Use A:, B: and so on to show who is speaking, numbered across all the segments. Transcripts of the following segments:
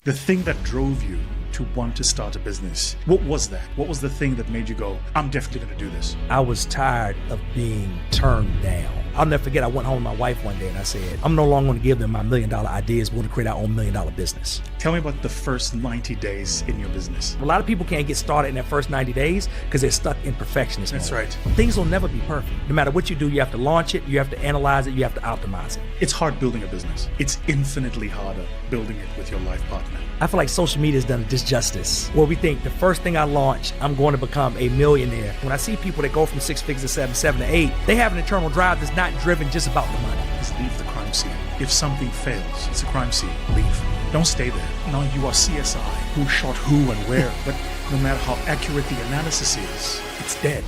A: the thing that drove you to want to start a business. What was that? What was the thing that made you go, I'm definitely going to do this?
B: I was tired of being turned down. I'll never forget, I went home to my wife one day and I said, I'm no longer going to give them my $1 million ideas. We're going to create our own $1 million business.
A: Tell me about the first 90 days in your business.
B: A lot of people can't get started in that first 90 days because they're stuck in perfectionism.
A: That's right.
B: Things will never be perfect. No matter what you do, you have to launch it, you have to analyze it, you have to optimize it.
A: It's hard building a business. It's infinitely harder building it with your life partner.
B: I feel like social media has done a disjustice where we think the first thing I launch, I'm going to become a millionaire. When I see people that go from 6 figures to seven to 8, they have an internal drive that's not driven just about the money.
A: Just leave the crime scene. If something fails, it's a crime scene. Leave. Don't stay there. Now you are CSI. Who shot who and where? But no matter how accurate the analysis is, it's dead.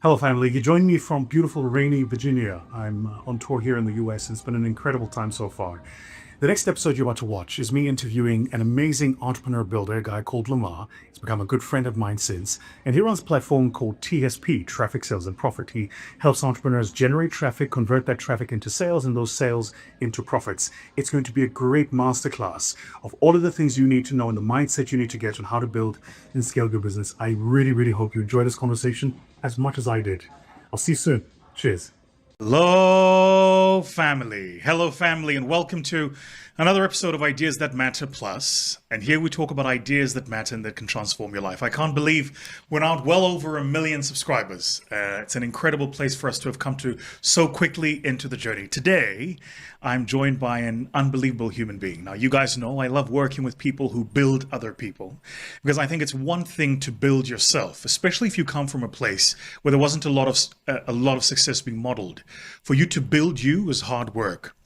A: Hello, family. You joined me from beautiful, rainy Virginia. I'm on tour here in the US, and it's been an incredible time so far. The next episode you're about to watch is me interviewing an amazing entrepreneur builder, a guy called Lamar. He's become a good friend of mine since. And he runs a platform called TSP, Traffic Sales and Profit. He helps entrepreneurs generate traffic, convert that traffic into sales, and those sales into profits. It's going to be a great masterclass of all of the things you need to know and the mindset you need to get on how to build and scale your business. I really, really hope you enjoy this conversation as much as I did. I'll see you soon. Cheers. Hello, family, and welcome to another episode of Ideas That Matter Plus. And here we talk about ideas that matter and that can transform your life. I can't believe we're now well over 1 million subscribers. It's an incredible place for us to have come to so quickly into the journey. Today, I'm joined by an unbelievable human being. Now, you guys know I love working with people who build other people, because I think it's one thing to build yourself, especially if you come from a place where there wasn't a lot of success being modeled. For you to build you is hard work,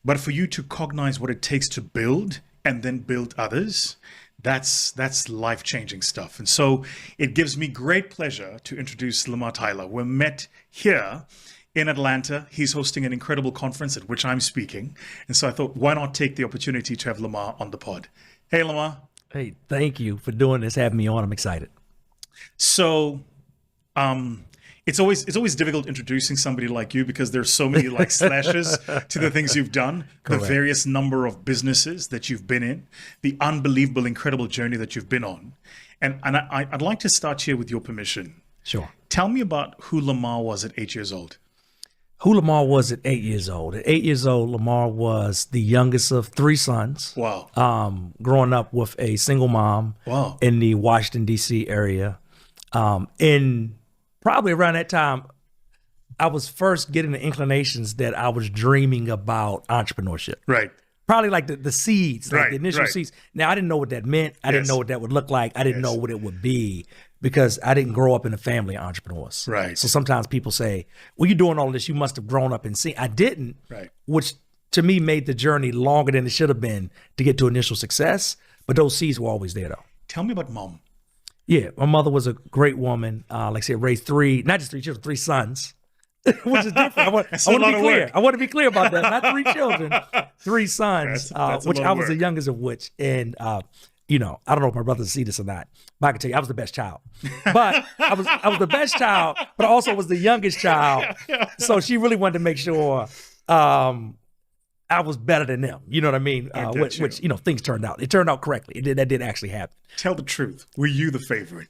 A: but for you to cognize what it takes to build and then build others, that's life-changing stuff. And so it gives me great pleasure to introduce Lama Tyler. We're met here in Atlanta. He's hosting an incredible conference at which I'm speaking. And so I thought, why not take the opportunity to have Lamar on the pod? Hey, Lamar.
B: Hey, thank you for doing this, having me on. I'm excited.
A: So, it's always difficult introducing somebody like you because there's so many like slashes to the things you've done, Correct. The various number of businesses that you've been in, the unbelievable, incredible journey that you've been on. And I'd like to start here with your permission.
B: Sure.
A: Tell me about who Lamar was at 8 years old.
B: Who Lamar was at 8 years old. At 8 years old, Lamar was the youngest of 3 sons.
A: Wow.
B: Growing up with a single mom.
A: Wow.
B: In the Washington, D.C. area. Probably around that time, I was first getting the inclinations that I was dreaming about entrepreneurship.
A: Right.
B: Probably like the seeds, like the initial
A: right.
B: seeds. Now, I didn't know what that meant. I didn't know what that would look like. I didn't know what it would be because I didn't grow up in a family of entrepreneurs.
A: Right.
B: So sometimes people say, well, you're doing all this, you must have grown up and seen. I didn't,
A: right.
B: Which to me made the journey longer than it should have been to get to initial success. But those seeds were always there, though.
A: Tell me about mom.
B: Yeah, my mother was a great woman. Like I said, raised 3, not just 3 children, 3 sons, which is different. I want to be clear. I want to be clear about that. Not 3 children, 3 sons,
A: that's
B: which I was the youngest of which. And, I don't know if my brothers see this or not, but I can tell you I was the best child. But I was the best child, but I also was the youngest child. So she really wanted to make sure I was better than them. You know what I mean? Which things turned out. It turned out correctly. That did actually happen.
A: Tell the truth. Were you the favorite?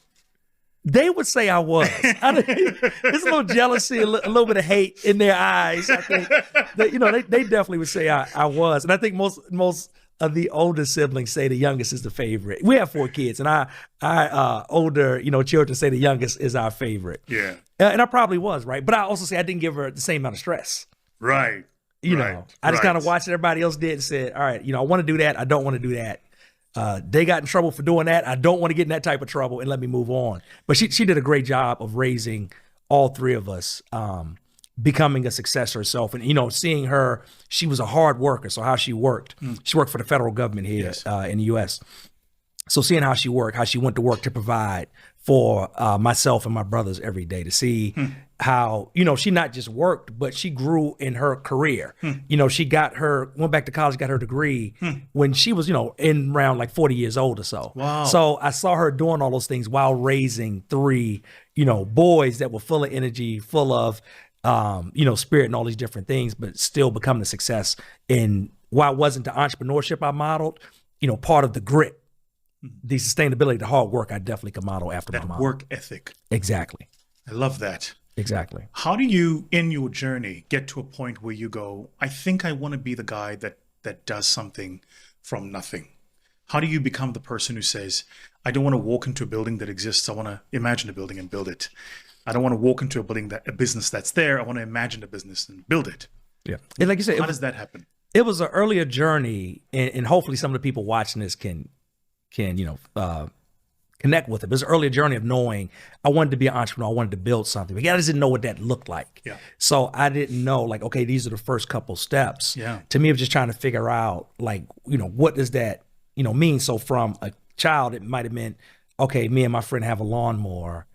B: They would say I was. There's a little jealousy, a little bit of hate in their eyes. I think they definitely would say I was. And I think most of the older siblings say the youngest is the favorite. We have 4 kids, and our older children say the youngest is our favorite.
A: Yeah.
B: And I probably was, right? But I also say I didn't give her the same amount of stress.
A: Right.
B: I just kind of watched what everybody else did and said, all right, I want to do that. I don't want to do that. They got in trouble for doing that. I don't want to get in that type of trouble, and let me move on. But she did a great job of raising all 3 of us, becoming a success herself. And, seeing her, she was a hard worker. So how she worked, she worked for the federal government here in the U.S. So seeing how she worked, how she went to work to provide for myself and my brothers every day, to see how, she not just worked, but she grew in her career. She went back to college, got her degree when she was, in around like 40 years old or so.
A: Wow.
B: So I saw her doing all those things while raising 3, boys that were full of energy, full of spirit and all these different things, but still becoming a success. And while it wasn't the entrepreneurship I modeled, part of the grit, the sustainability, the hard work, I definitely could model after my mom.
A: That work ethic.
B: Exactly.
A: I love that.
B: Exactly.
A: How do you, in your journey, get to a point where you go, I think I want to be the guy that does something from nothing? How do you become the person who says, I don't want to walk into a building that exists. I want to imagine a building and build it. I don't want to walk into a business that's there. I want to imagine a business and build it.
B: Yeah. And like you said,
A: how does that happen?
B: It was an earlier journey, and hopefully some of the people watching this can connect with it. It was an earlier journey of knowing I wanted to be an entrepreneur. I wanted to build something. But I just didn't know what that looked like.
A: Yeah.
B: So I didn't know, like, okay, these are the first couple steps.
A: Yeah.
B: To me, it was just trying to figure out, like, what does that, mean? So from a child, it might have meant, okay, me and my friend have a lawnmower.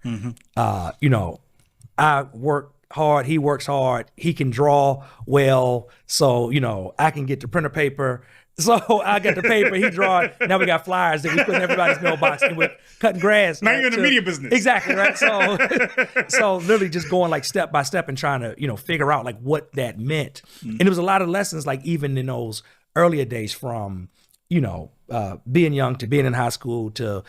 B: I work hard, he works hard, he can draw well, so I can get the printer paper. So I got the paper, he draw it. Now we got flyers that we put in everybody's mailbox, and we're cutting grass.
A: Now you're in the media business.
B: Exactly, right? So literally just going like step by step and trying to figure out like what that meant. And there was a lot of lessons, like even in those earlier days, from being young to being in high school to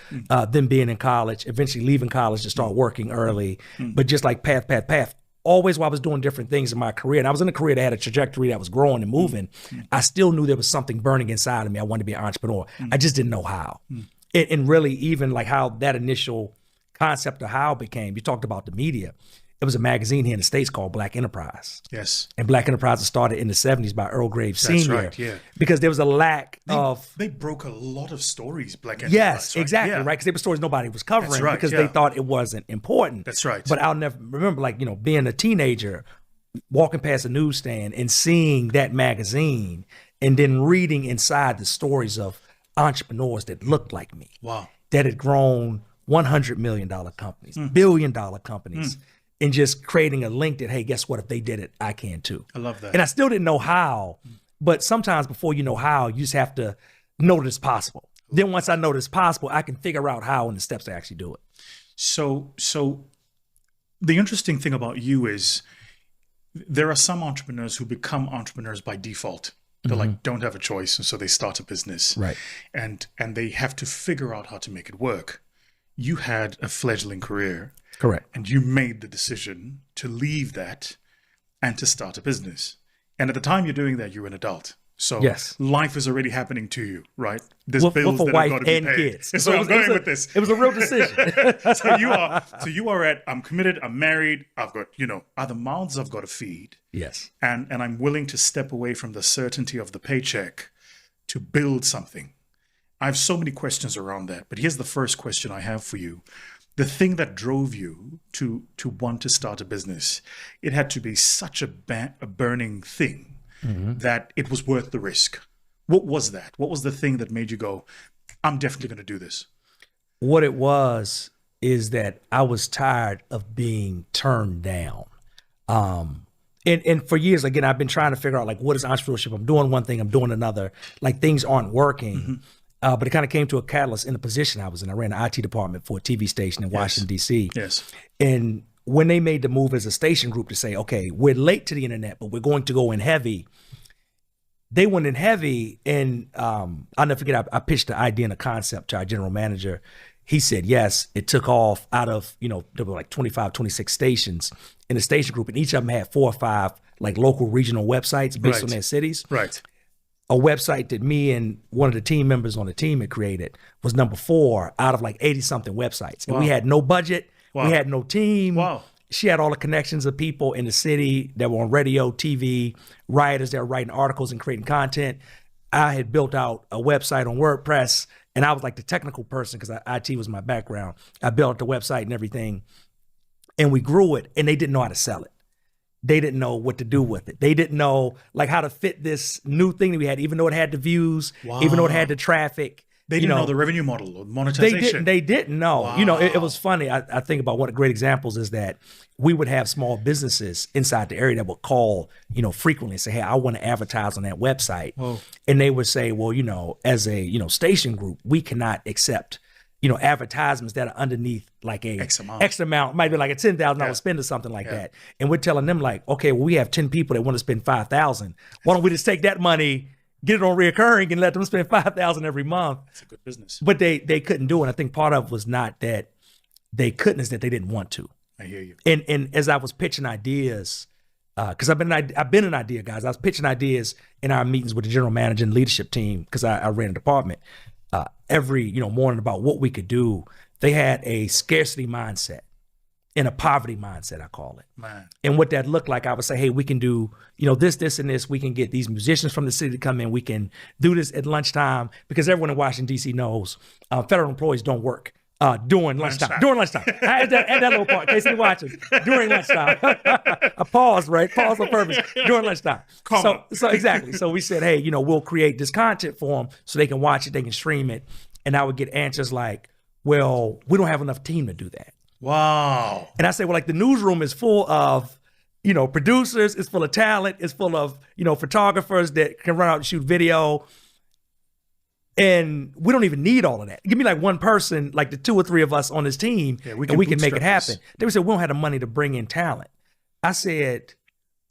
B: then being in college, eventually leaving college to start working early, but just like path. Always while I was doing different things in my career, and I was in a career that had a trajectory that was growing and moving, I still knew there was something burning inside of me. I wanted to be an entrepreneur. I just didn't know how. And really even like how that initial concept of how it became, you talked about the media. It was a magazine here in the States called Black Enterprise. Yes. And Black Enterprise was started in the 70s by Earl Graves Sr.
A: That's right, yeah.
B: Because there was a lack of...
A: They broke a lot of stories, Black Enterprise.
B: Yes,
A: right?
B: exactly, right? Because they were stories nobody was covering.
A: That's right,
B: because
A: yeah.
B: they thought it wasn't important.
A: That's right.
B: But I'll never remember, like, being a teenager, walking past a newsstand and seeing that magazine and then reading inside the stories of entrepreneurs that looked like me.
A: Wow.
B: That had grown $100 million companies, $1 billion companies. And just creating a link that, hey, guess what? If they did it, I can too.
A: I love that.
B: And I still didn't know how, but sometimes before you know how, you just have to know that it's possible. Then once I know that it's possible, I can figure out how and the steps to actually do it.
A: So the interesting thing about you is there are some entrepreneurs who become entrepreneurs by default. They're like, don't have a choice. And so they start a business.
B: Right.
A: And they have to figure out how to make it work. You had a fledgling career.
B: Correct.
A: And you made the decision to leave that and to start a business. And at the time you're doing that, you're an adult. So
B: yes.
A: Life is already happening to you, right? There's
B: with
A: bills
B: a
A: that
B: wife
A: have got to be
B: and
A: paid.
B: kids.
A: So I'm going with this.
B: It was a real decision.
A: So you are at, I'm committed, I'm married, I've got, other mouths I've got to feed.
B: Yes.
A: And I'm willing to step away from the certainty of the paycheck to build something. I have so many questions around that, but here's the first question I have for you. The thing that drove you to want to start a business, it had to be such a burning thing that it was worth the risk. What was that? What was the thing that made you go, I'm definitely going to do this?
B: What it was is that I was tired of being turned down. And for years, again, I've been trying to figure out, like, what is entrepreneurship? I'm doing one thing, I'm doing another. Like, things aren't working. But it kind of came to a catalyst in the position I was in. I ran the IT department for a TV station in Washington, D.C.
A: Yes. And
B: when they made the move as a station group to say, okay, we're late to the internet, but we're going to go in heavy, they went in heavy. And I'll never forget, I pitched the idea and the concept to our general manager. He said, yes. It took off out of, there were like 25, 26 stations in the station group. And each of them had 4 or 5 like local regional websites based on their cities.
A: Right.
B: A website that me and one of the team members on the team had created was number 4 out of like 80 something websites. And we had no budget. We had no team.
A: Wow.
B: She had all the connections of people in the city that were on radio, TV, writers that were writing articles and creating content. I had built out a website on WordPress, and I was like the technical person because IT was my background. I built the website and everything, and we grew it, and they didn't know how to sell it. They didn't know what to do with it. They didn't know like how to fit this new thing that we had, even though it had the views, even though it had the traffic.
A: They didn't know the revenue model or monetization.
B: They didn't know.
A: Wow.
B: It was funny. I think about one of the great examples is that we would have small businesses inside the area that would call, frequently and say, hey, I want to advertise on that website. Whoa. And they would say, well, as a, station group, we cannot accept advertisements that are underneath like a
A: X amount,
B: might be like a $10,000 spend or something like that. And we're telling them like, okay, well, we have 10 people that want to spend $5,000. Why don't we just take that money, get it on reoccurring, and let them spend $5,000 every month?
A: It's a good business.
B: But they couldn't do it. I think part of it was not that they couldn't, is that they didn't want to.
A: I hear you.
B: And as I was pitching ideas, because I've been an idea guy. I was pitching ideas in our meetings with the general manager and leadership team, because I ran a department. Every morning about what we could do. They had a scarcity mindset and a poverty mindset, I call it.
A: Man.
B: And what that looked like, I would say, hey, we can do this, and this. We can get these musicians from the city to come in. We can do this at lunchtime, because everyone in Washington, D.C. knows federal employees don't work during lunchtime. During lunchtime. I add that little part in case you're watching. During lunchtime. I paused on purpose. During lunchtime. So exactly. So we said, hey, we'll create this content for them so they can watch it, they can stream it. And I would get answers like, well, we don't have enough team to do that.
A: Wow.
B: And I say, well, like the newsroom is full of, producers, it's full of talent, it's full of, photographers that can run out and shoot video. And we don't even need all of that. Give me like one person, like the 2 or 3 of us on this team, and we can make it happen. They would say, we don't have the money to bring in talent. I said,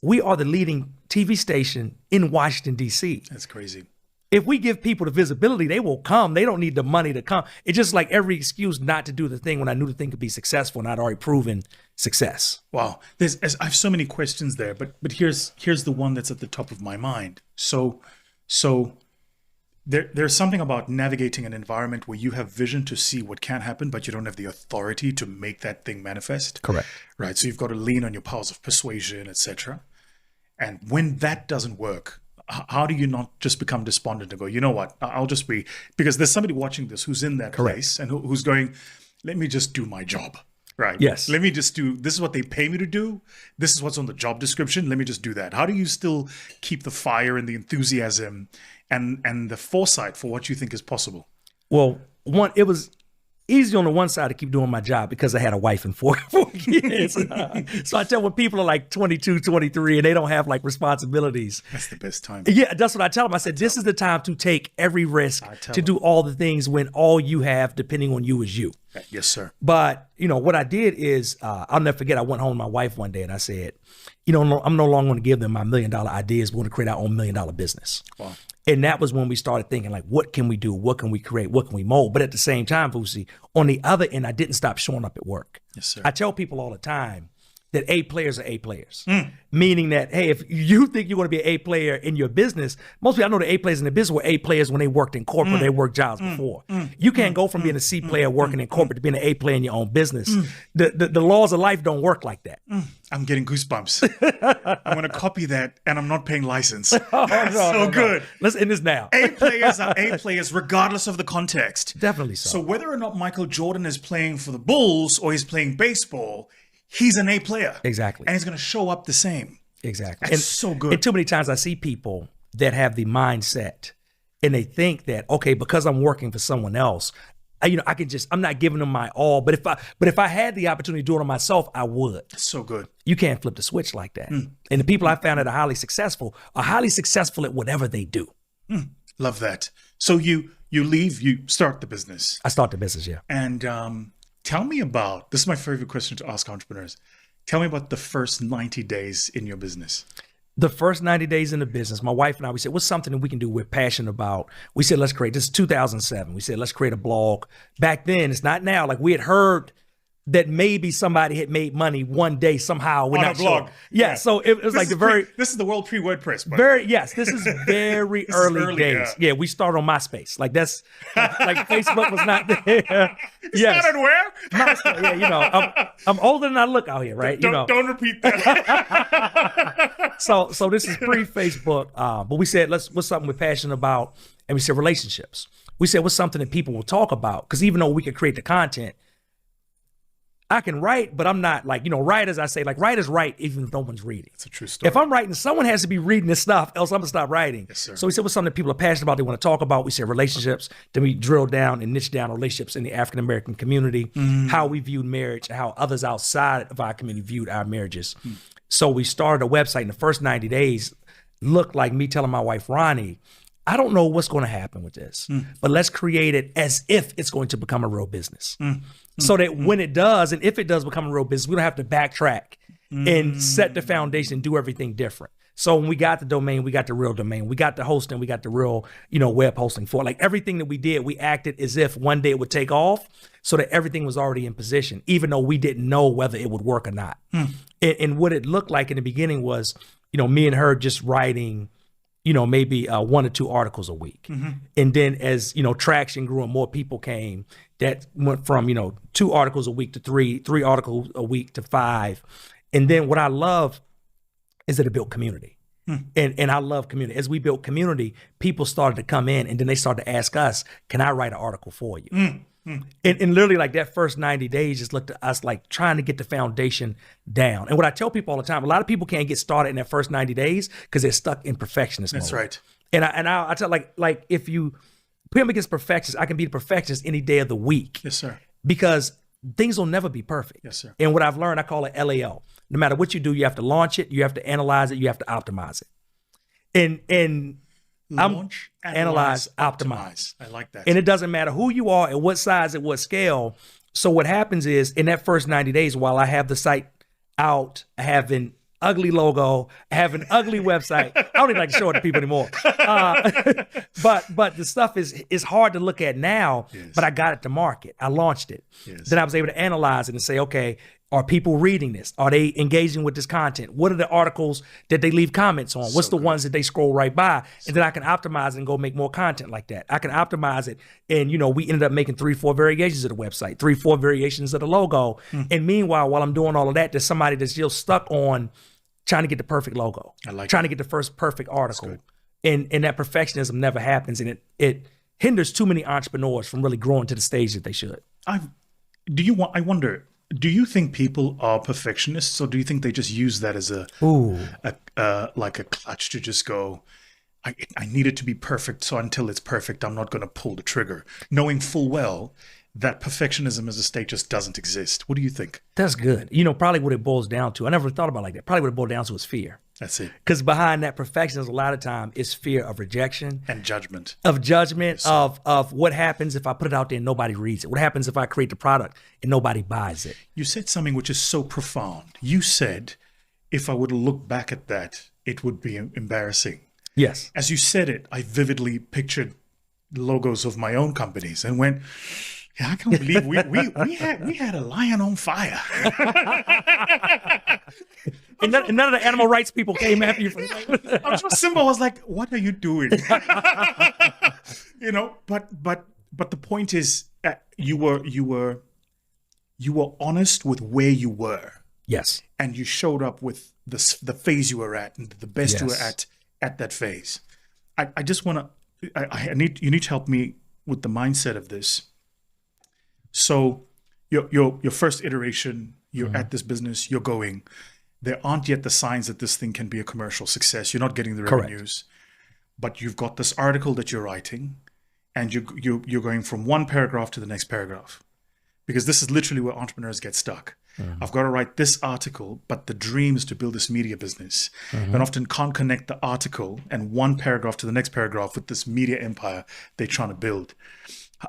B: we are the leading TV station in Washington, D.C.
A: That's crazy.
B: If we give people the visibility, they will come. They don't need the money to come. It's just like every excuse not to do the thing when I knew the thing could be successful and I'd already proven success.
A: Wow. I have so many questions there, but here's the one that's at the top of my mind. So there's something about navigating an environment where you have vision to see what can happen, but you don't have the authority to make that thing manifest.
B: Correct.
A: Right. So you've got to lean on your powers of persuasion, etc. And when that doesn't work, how do you not just become despondent and go, you know what, I'll just be, because there's somebody watching this who's in that place and who's going, let me just do my job. Right.
B: Yes.
A: Let me just do, this is what they pay me to do. This is what's on the job description. Let me just do that. How do you still keep the fire and the enthusiasm and the foresight for what you think is possible?
B: Well, it was easy on the one side to keep doing my job because I had a wife and four kids. So I tell when people are like 22, 23 and they don't have like responsibilities.
A: That's the best time.
B: Yeah, that's what I tell them. I said, this is the time to take every risk, to do all the things when all you have depending on you is you.
A: Yes, sir.
B: But, what I did is, I'll never forget, I went home to my wife one day and I said, I'm no longer going to give them my $1 million ideas. We're going to create our own $1 million business. Wow. And that was when we started thinking like, what can we do? What can we create? What can we mold? But at the same time, Vusi, on the other end, I didn't stop showing up at work.
A: Yes, sir.
B: I tell people all the time that A players are A players. Meaning that, hey, if you think you're going to be an A player in your business, most people I know the A players in the business were A players when they worked in corporate, they worked jobs before. You can't go from being a C player working in corporate to being an A player in your own business. The laws of life don't work like that.
A: I'm getting goosebumps. I'm going to copy that and I'm not paying license. Good.
B: Let's end this now.
A: A players are A players regardless of the context.
B: Definitely so.
A: So whether or not Michael Jordan is playing for the Bulls or he's playing baseball, he's an A player.
B: Exactly.
A: And he's going to show up the same.
B: Exactly.
A: That's so good.
B: And too many times I see people that have the mindset and they think that, okay, because I'm working for someone else, I can I'm not giving them my all. But if I had the opportunity to do it on myself, I would.
A: That's so good.
B: You can't flip the switch like that. And the people I found that are highly successful at whatever they do.
A: Love that. So you leave, you start the business.
B: I start the business, yeah.
A: And tell me about, this is my favorite question to ask entrepreneurs. Tell me about the first 90 days in your business.
B: The first 90 days in the business, my wife and I, we said, what's something that we can do we're passionate about? We said, let's create, this is 2007. We said, let's create a blog. Back then, it's not now. Like we had heard that maybe somebody had made money one day somehow. We're
A: on
B: not
A: a blog.
B: Sure. Yeah, so it was like
A: this is the world pre-WordPress.
B: This is very early days. Yeah, we started on MySpace. Like that's, like Facebook was not there.
A: Yes. Started where?
B: MySpace, yeah, I'm older than I look out here, right?
A: Don't repeat that.
B: So this is pre-Facebook, but we said, what's something we're passionate about? And we said relationships. We said, what's something that people will talk about? Because even though we could create the content, I can write, but I'm not like, writers, I say, like, writers write even if no one's reading.
A: It's a true story.
B: If I'm writing, someone has to be reading this stuff, else I'm going to stop writing.
A: Yes, sir.
B: So we said what's something that people are passionate about, they want to talk about. We said relationships. Then we drilled down and niche down relationships in the African-American community, how we viewed marriage, and how others outside of our community viewed our marriages. So we started a website in the first 90 days, looked like me telling my wife, Ronnie, I don't know what's going to happen with this, but let's create it as if it's going to become a real business. So that when it does, and if it does become a real business, we don't have to backtrack and set the foundation and do everything different. So when we got the domain, we got the real domain, we got the hosting, we got the real, web hosting for it. Like everything that we did, we acted as if one day it would take off so that everything was already in position, even though we didn't know whether it would work or not. And what it looked like in the beginning was, me and her just writing, maybe 1 or 2 articles a week. And then as, traction grew and more people came, that went from, 2 articles a week to 3 articles a week to 5. And then what I love is that it built community. And I love community. As we built community, people started to come in and then they started to ask us, can I write an article for you? And literally like that first 90 days just looked at us like trying to get the foundation down. And what I tell people all the time, a lot of people can't get started in that first 90 days because they're stuck in perfectionist mode.
A: That's right.
B: And I tell like if you put them against perfectionists, I can be the perfectionist any day of the week.
A: Yes, sir.
B: Because things will never be perfect.
A: Yes, sir.
B: And what I've learned, I call it LAO. No matter what you do, you have to launch it, you have to analyze it, you have to optimize it. And
A: Launch,
B: analyze, optimize.
A: I like that.
B: And it doesn't matter who you are and what size and what scale. So what happens is in that first 90 days, while I have the site out, I have an ugly logo, I have an ugly website. I don't even like to show it to people anymore. But the stuff is hard to look at now, but I got it to market. I launched it. Then I was able to analyze it and say, okay, are people reading this? Are they engaging with this content? What are the articles that they leave comments on? What's the ones that they scroll right by? And then I can optimize it and go make more content like that. I can optimize it. And, we ended up making 3-4 variations of the website, 3-4 variations of the logo. And meanwhile, while I'm doing all of that, there's somebody that's still stuck on trying to get the perfect logo, trying to get the first perfect article. And that perfectionism never happens. And it hinders too many entrepreneurs from really growing to the stage that they should.
A: I wonder, do you think people are perfectionists, or do you think they just use that as a clutch to just go, I need it to be perfect, so until it's perfect, I'm not going to pull the trigger, knowing full well that perfectionism as a state just doesn't exist? What do you think?
B: That's good. Probably what it boils down to, I never thought about it like that. Probably what it boiled down to is fear.
A: That's it.
B: Because behind that perfectionism, a lot of time is fear of rejection.
A: And judgment.
B: Yes. Of what happens if I put it out there and nobody reads it? What happens if I create the product and nobody buys it?
A: You said something which is so profound. You said, if I were to look back at that, it would be embarrassing.
B: Yes.
A: As you said it, I vividly pictured logos of my own companies and went, yeah, I can't believe we had a lion on fire.
B: And none of the animal rights people came after you for that.
A: I was so simple. I was like, what are you doing? But the point is, you were honest with where you were.
B: Yes.
A: And you showed up with the phase you were at and the best you were at that phase. I just want to, you need to help me with the mindset of this. So your first iteration, you're at this business, you're going. There aren't yet the signs that this thing can be a commercial success. You're not getting the revenues. But you've got this article that you're writing, and you're going from one paragraph to the next paragraph. Because this is literally where entrepreneurs get stuck. I've got to write this article, but the dream is to build this media business. And often can't connect the article and one paragraph to the next paragraph with this media empire they're trying to build.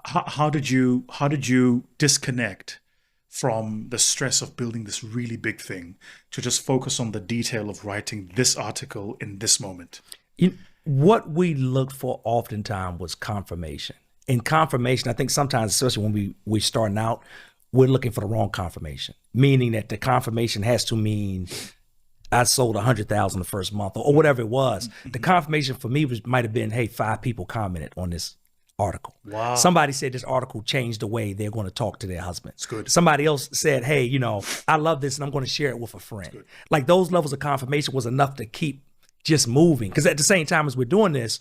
A: How did you disconnect from the stress of building this really big thing to just focus on the detail of writing this article in this moment?
B: What we looked for oftentimes was confirmation. In confirmation, I think sometimes, especially when we starting out, we're looking for the wrong confirmation, meaning that the confirmation has to mean I sold 100,000 the first month or whatever it was. The confirmation for me might have been, hey, 5 people commented on this article.
A: Wow.
B: Somebody said this article changed the way they're going to talk to their husband.
A: It's good.
B: Somebody else said, hey, I love this and I'm going to share it with a friend. Like those levels of confirmation was enough to keep just moving. Because at the same time as we're doing this,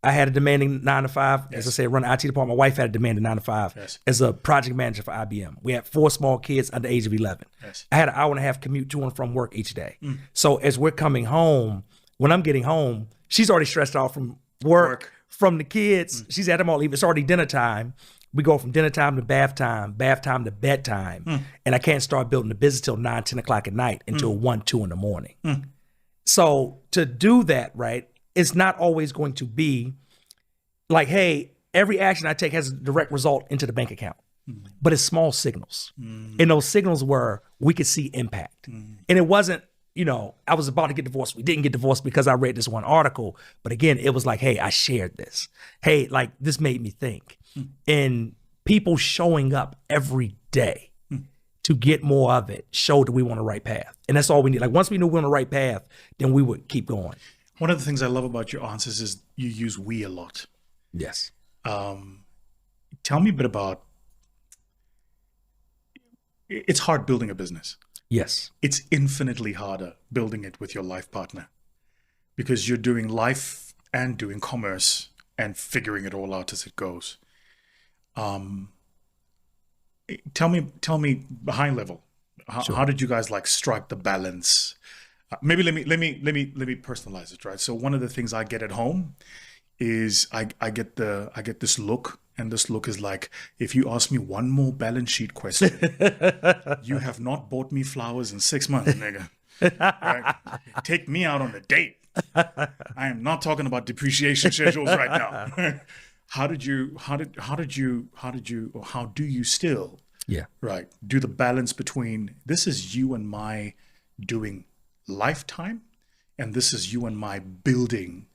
B: I had a demanding 9-to-5. As I said, run the IT department. My wife had a demanding 9-to-5 as a project manager for IBM. We had 4 small kids under the age of 11. I had an hour and a half commute to and from work each day. So as we're coming home, when I'm getting home, she's already stressed out from work. From the kids. She's had them all leave. It's already dinner time. We go from dinner time to bath time to bedtime. And I can't start building the business till 9, 10 o'clock at night until 1, 2 in the morning. So to do that, right, it's not always going to be like, hey, every action I take has a direct result into the bank account. But it's small signals. And those signals were, we could see impact. And it wasn't, I was about to get divorced. We didn't get divorced because I read this one article. But again, it was like, hey, I shared this. Hey, like this made me think. And people showing up every day to get more of it showed that we were on the right path. And that's all we need. Like once we knew we were on the right path, then we would keep going.
A: One of the things I love about your answers is you use we a lot.
B: Yes.
A: Tell me a bit about, it's hard building a business.
B: Yes.
A: It's infinitely harder building it with your life partner because you're doing life and doing commerce and figuring it all out as it goes. Tell me high level. How did you guys like strike the balance? Maybe let me personalize it, right? So one of the things I get at home is I get this look. And this look is like, if you ask me one more balance sheet question, you have not bought me flowers in 6 months, nigga. Right? Take me out on a date. I am not talking about depreciation schedules right now. How do you still, right, do the balance between this is you and my doing lifetime, and this is you and my building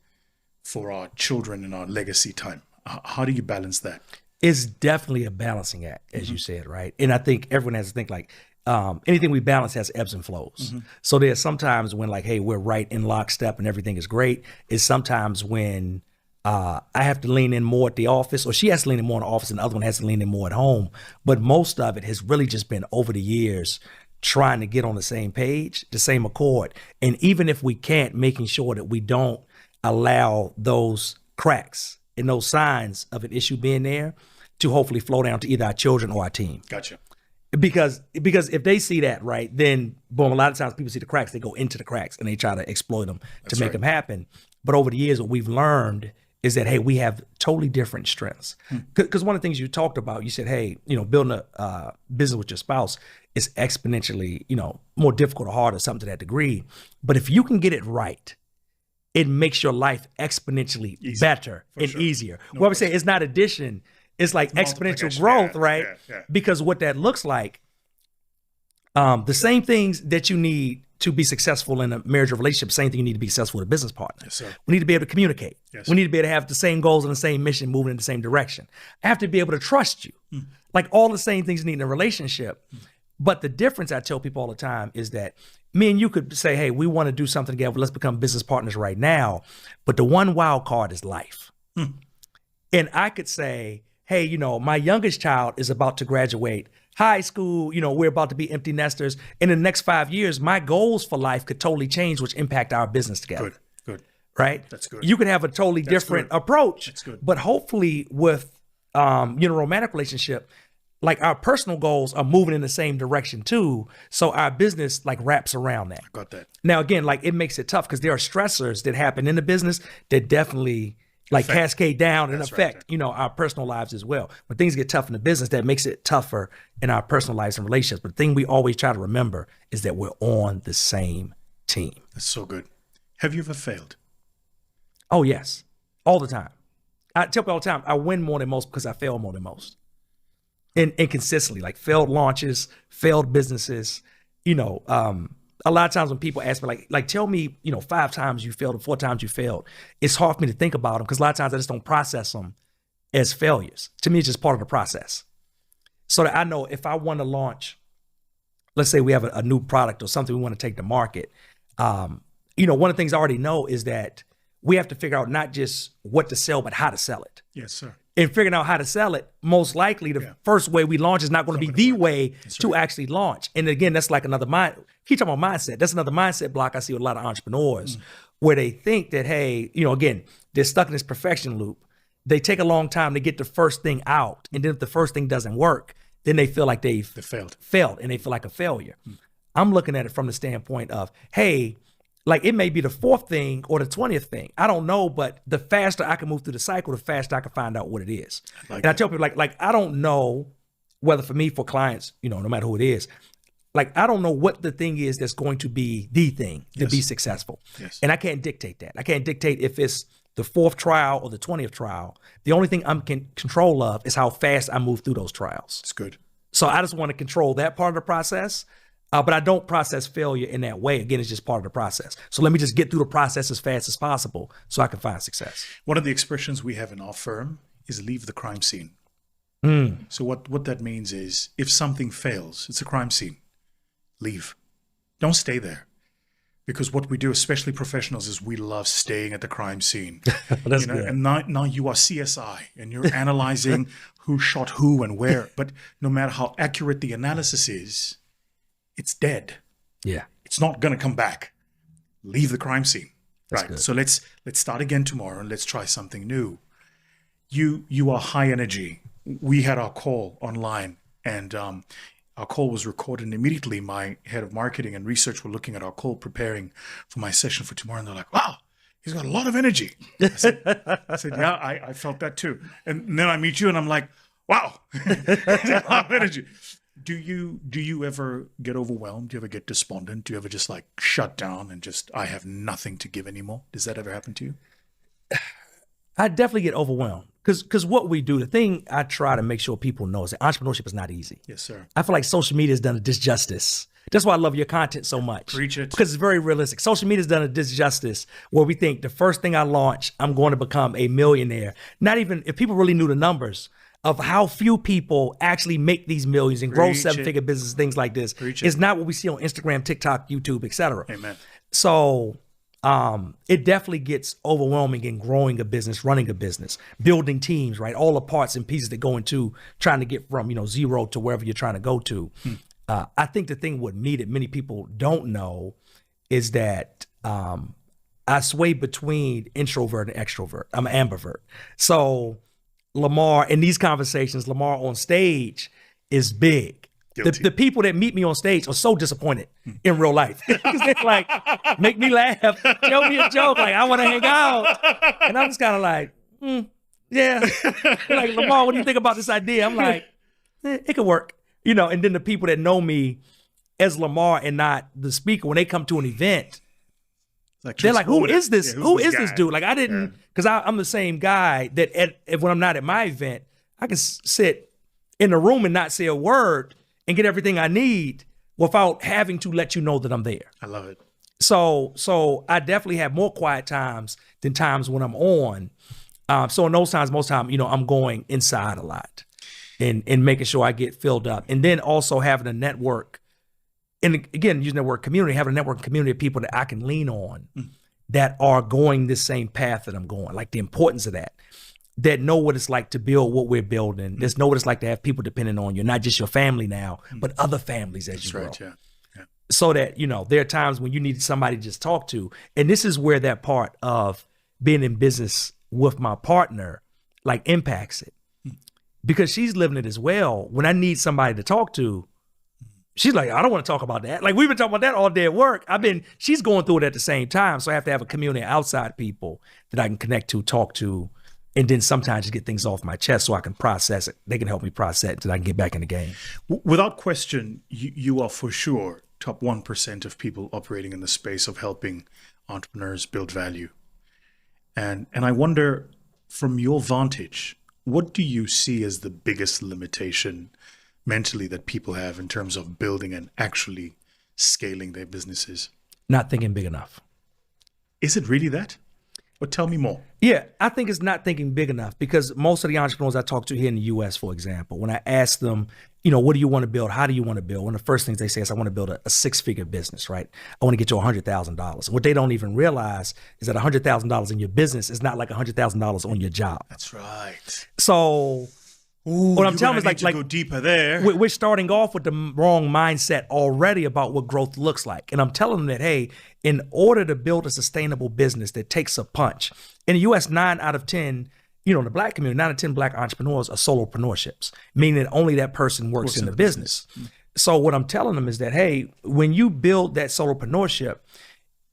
A: for our children and our legacy time? How do you balance that?
B: It's definitely a balancing act, as you said, right? And I think everyone has to think like anything we balance has ebbs and flows. So there's sometimes when like, hey, we're right in lockstep and everything is great. It's sometimes when I have to lean in more at the office, or she has to lean in more in the office and the other one has to lean in more at home. But most of it has really just been over the years trying to get on the same page, the same accord. And even if we can't, making sure that we don't allow those cracks and those signs of an issue being there to hopefully flow down to either our children or our team.
A: Gotcha.
B: Because if they see that, right, then boom, a lot of times people see the cracks, they go into the cracks and they try to exploit them to make them happen. But over the years, what we've learned is that, hey, we have totally different strengths. Because one of the things you talked about, you said, hey, building a business with your spouse is exponentially, more difficult or hard or something to that degree. But if you can get it right, it makes your life exponentially better and easier. No, what I would say, it's not addition, it's like exponential growth, right? Yeah. Because what that looks like, the same things that you need to be successful in a marriage or relationship, same thing you need to be successful with a business partner.
A: Yes, sir.
B: We need to be able to communicate.
A: Yes.
B: We need to be able to have the same goals and the same mission, moving in the same direction. I have to be able to trust you. Like all the same things you need in a relationship. But the difference, I tell people all the time, is that me and you could say, hey, we want to do something together. Let's become business partners right now. But the one wild card is life. And I could say, hey, my youngest child is about to graduate high school. We're about to be empty nesters. In the next 5 years, my goals for life could totally change, which impact our business together.
A: Good.
B: Right?
A: That's good.
B: You could have a totally different approach.
A: That's good.
B: But hopefully with, romantic relationship, like our personal goals are moving in the same direction too. So our business like wraps around that.
A: I got that.
B: Now, again, like it makes it tough because there are stressors that happen in the business that definitely like cascade down and affect, our personal lives as well. When things get tough in the business, that makes it tougher in our personal lives and relationships. But the thing we always try to remember is that we're on the same team.
A: That's so good. Have you ever failed?
B: Oh, yes. All the time. I tell people all the time, I win more than most because I fail more than most. And consistently, like failed launches, failed businesses, a lot of times when people ask me like tell me, 5 times you failed or 4 times you failed, it's hard for me to think about them because a lot of times I just don't process them as failures. To me, it's just part of the process. So that I know if I want to launch, let's say we have a new product or something we want to take to market, one of the things I already know is that we have to figure out not just what to sell, but how to sell it.
A: Yes, sir.
B: And figuring out how to sell it, most likely the first way we launch is not going to be the way to actually launch. And again, that's like another keep talking about mindset. That's another mindset block I see with a lot of entrepreneurs where they think that, hey, again, they're stuck in this perfection loop. They take a long time to get the first thing out. And then if the first thing doesn't work, then they feel like they failed and they feel like a failure. I'm looking at it from the standpoint of, hey, like it may be the 4th thing or the 20th thing. I don't know, but the faster I can move through the cycle, the faster I can find out what it is. I tell people like I don't know whether for me, for clients, no matter who it is, Like, I don't know what the thing is that's going to be the thing to be successful.
A: Yes.
B: And I can't dictate that. I can't dictate if it's the 4th trial or the 20th trial. The only thing I'm in control of is how fast I move through those trials.
A: It's good.
B: So I just want to control that part of the process. But I don't process failure in that way. Again, it's just part of the process. So let me just get through the process as fast as possible so I can find success.
A: One of the expressions we have in our firm is leave the crime scene. So what that means is if something fails, it's a crime scene. Leave. Don't stay there. Because what we do, especially professionals, is we love staying at the crime scene.
B: That's good.
A: And now you are CSI and you're analyzing who shot who and where. But no matter how accurate the analysis is, it's dead.
B: Yeah.
A: It's not going to come back. Leave the crime scene.
B: That's
A: right.
B: good.
A: So let's start again tomorrow and let's try something new. You are high energy. We had our call online and our call was recorded, and immediately my head of marketing and research were looking at our call, preparing for my session for tomorrow. And they're like, wow, he's got a lot of energy. I said yeah, I felt that too. And then I meet you and I'm like, wow, a lot of energy. Do you ever get overwhelmed? Do you ever get despondent? Do you ever just like shut down and just, I have nothing to give anymore? Does that ever happen to you?
B: I definitely get overwhelmed because what we do, the thing I try to make sure people know is that entrepreneurship is not easy.
A: Yes, sir.
B: I feel like social media has done a disjustice. That's why I love your content so much.
A: Preach it.
B: Because it's very realistic. Social media has done a disjustice where we think the first thing I launch, I'm going to become a millionaire. Not even, if people really knew the numbers of how few people actually make these millions and grow 7-figure businesses, things like this. It's not what we see on Instagram, TikTok, YouTube, etc.
A: Amen.
B: So it definitely gets overwhelming in growing a business, running a business, building teams, right? All the parts and pieces that go into trying to get from, zero to wherever you're trying to go to. I think the thing with me that many people don't know is that I sway between introvert and extrovert. I'm an ambivert. So Lamar, in these conversations, Lamar on stage is big. The people that meet me on stage are so disappointed in real life. They're like, make me laugh, tell me a joke, like I want to hang out. And I'm just kind of like, yeah. They're like, Lamar, what do you think about this idea? I'm like, it could work. And then the people that know me as Lamar and not the speaker, when they come to an event, they're like, who is this? Yeah, who is this dude? Like I didn't, because I'm the same guy that when I'm not at my event, I can sit in the room and not say a word and get everything I need without having to let you know that I'm there.
A: I love it.
B: So I definitely have more quiet times than times when I'm on. So in those times, most time, I'm going inside a lot and making sure I get filled up. And then also having a network, and again, using the word community, having a network community of people that I can lean on that are going this same path that I'm going, like the importance of that know what it's like to build what we're building. There's know what it's like to have people depending on you, not just your family now, but other families as you grow.
A: That's right, yeah.
B: So that, there are times when you need somebody to just talk to. And this is where that part of being in business with my partner, like impacts it. Because she's living it as well. When I need somebody to talk to, she's like, I don't want to talk about that. Like we've been talking about that all day at work. She's going through it at the same time. So I have to have a community of outside people that I can connect to, talk to, and then sometimes just get things off my chest so I can process it. They can help me process it so I can get back in the game.
A: Without question, you are for sure top 1% of people operating in the space of helping entrepreneurs build value. And I wonder, from your vantage, what do you see as the biggest limitation mentally that people have in terms of building and actually scaling their businesses?
B: Not thinking big enough.
A: Is it really that? But tell me more.
B: Yeah, I think it's not thinking big enough because most of the entrepreneurs I talk to here in the US, for example, when I ask them, what do you want to build? How do you want to build? One of the first things they say is, I want to build a 6-figure business, right? I want to get to $100,000. And what they don't even realize is that $100,000 in your business is not like $100,000 on your job.
A: That's right.
B: So what I'm telling you is like
A: go deeper there.
B: We're starting off with the wrong mindset already about what growth looks like. And I'm telling them that, hey, in order to build a sustainable business that takes a punch, in the US, 9 out of 10, in the black community, 9 out of 10 black entrepreneurs are solopreneurships, meaning that only that person works in the business. So what I'm telling them is that, hey, when you build that solopreneurship,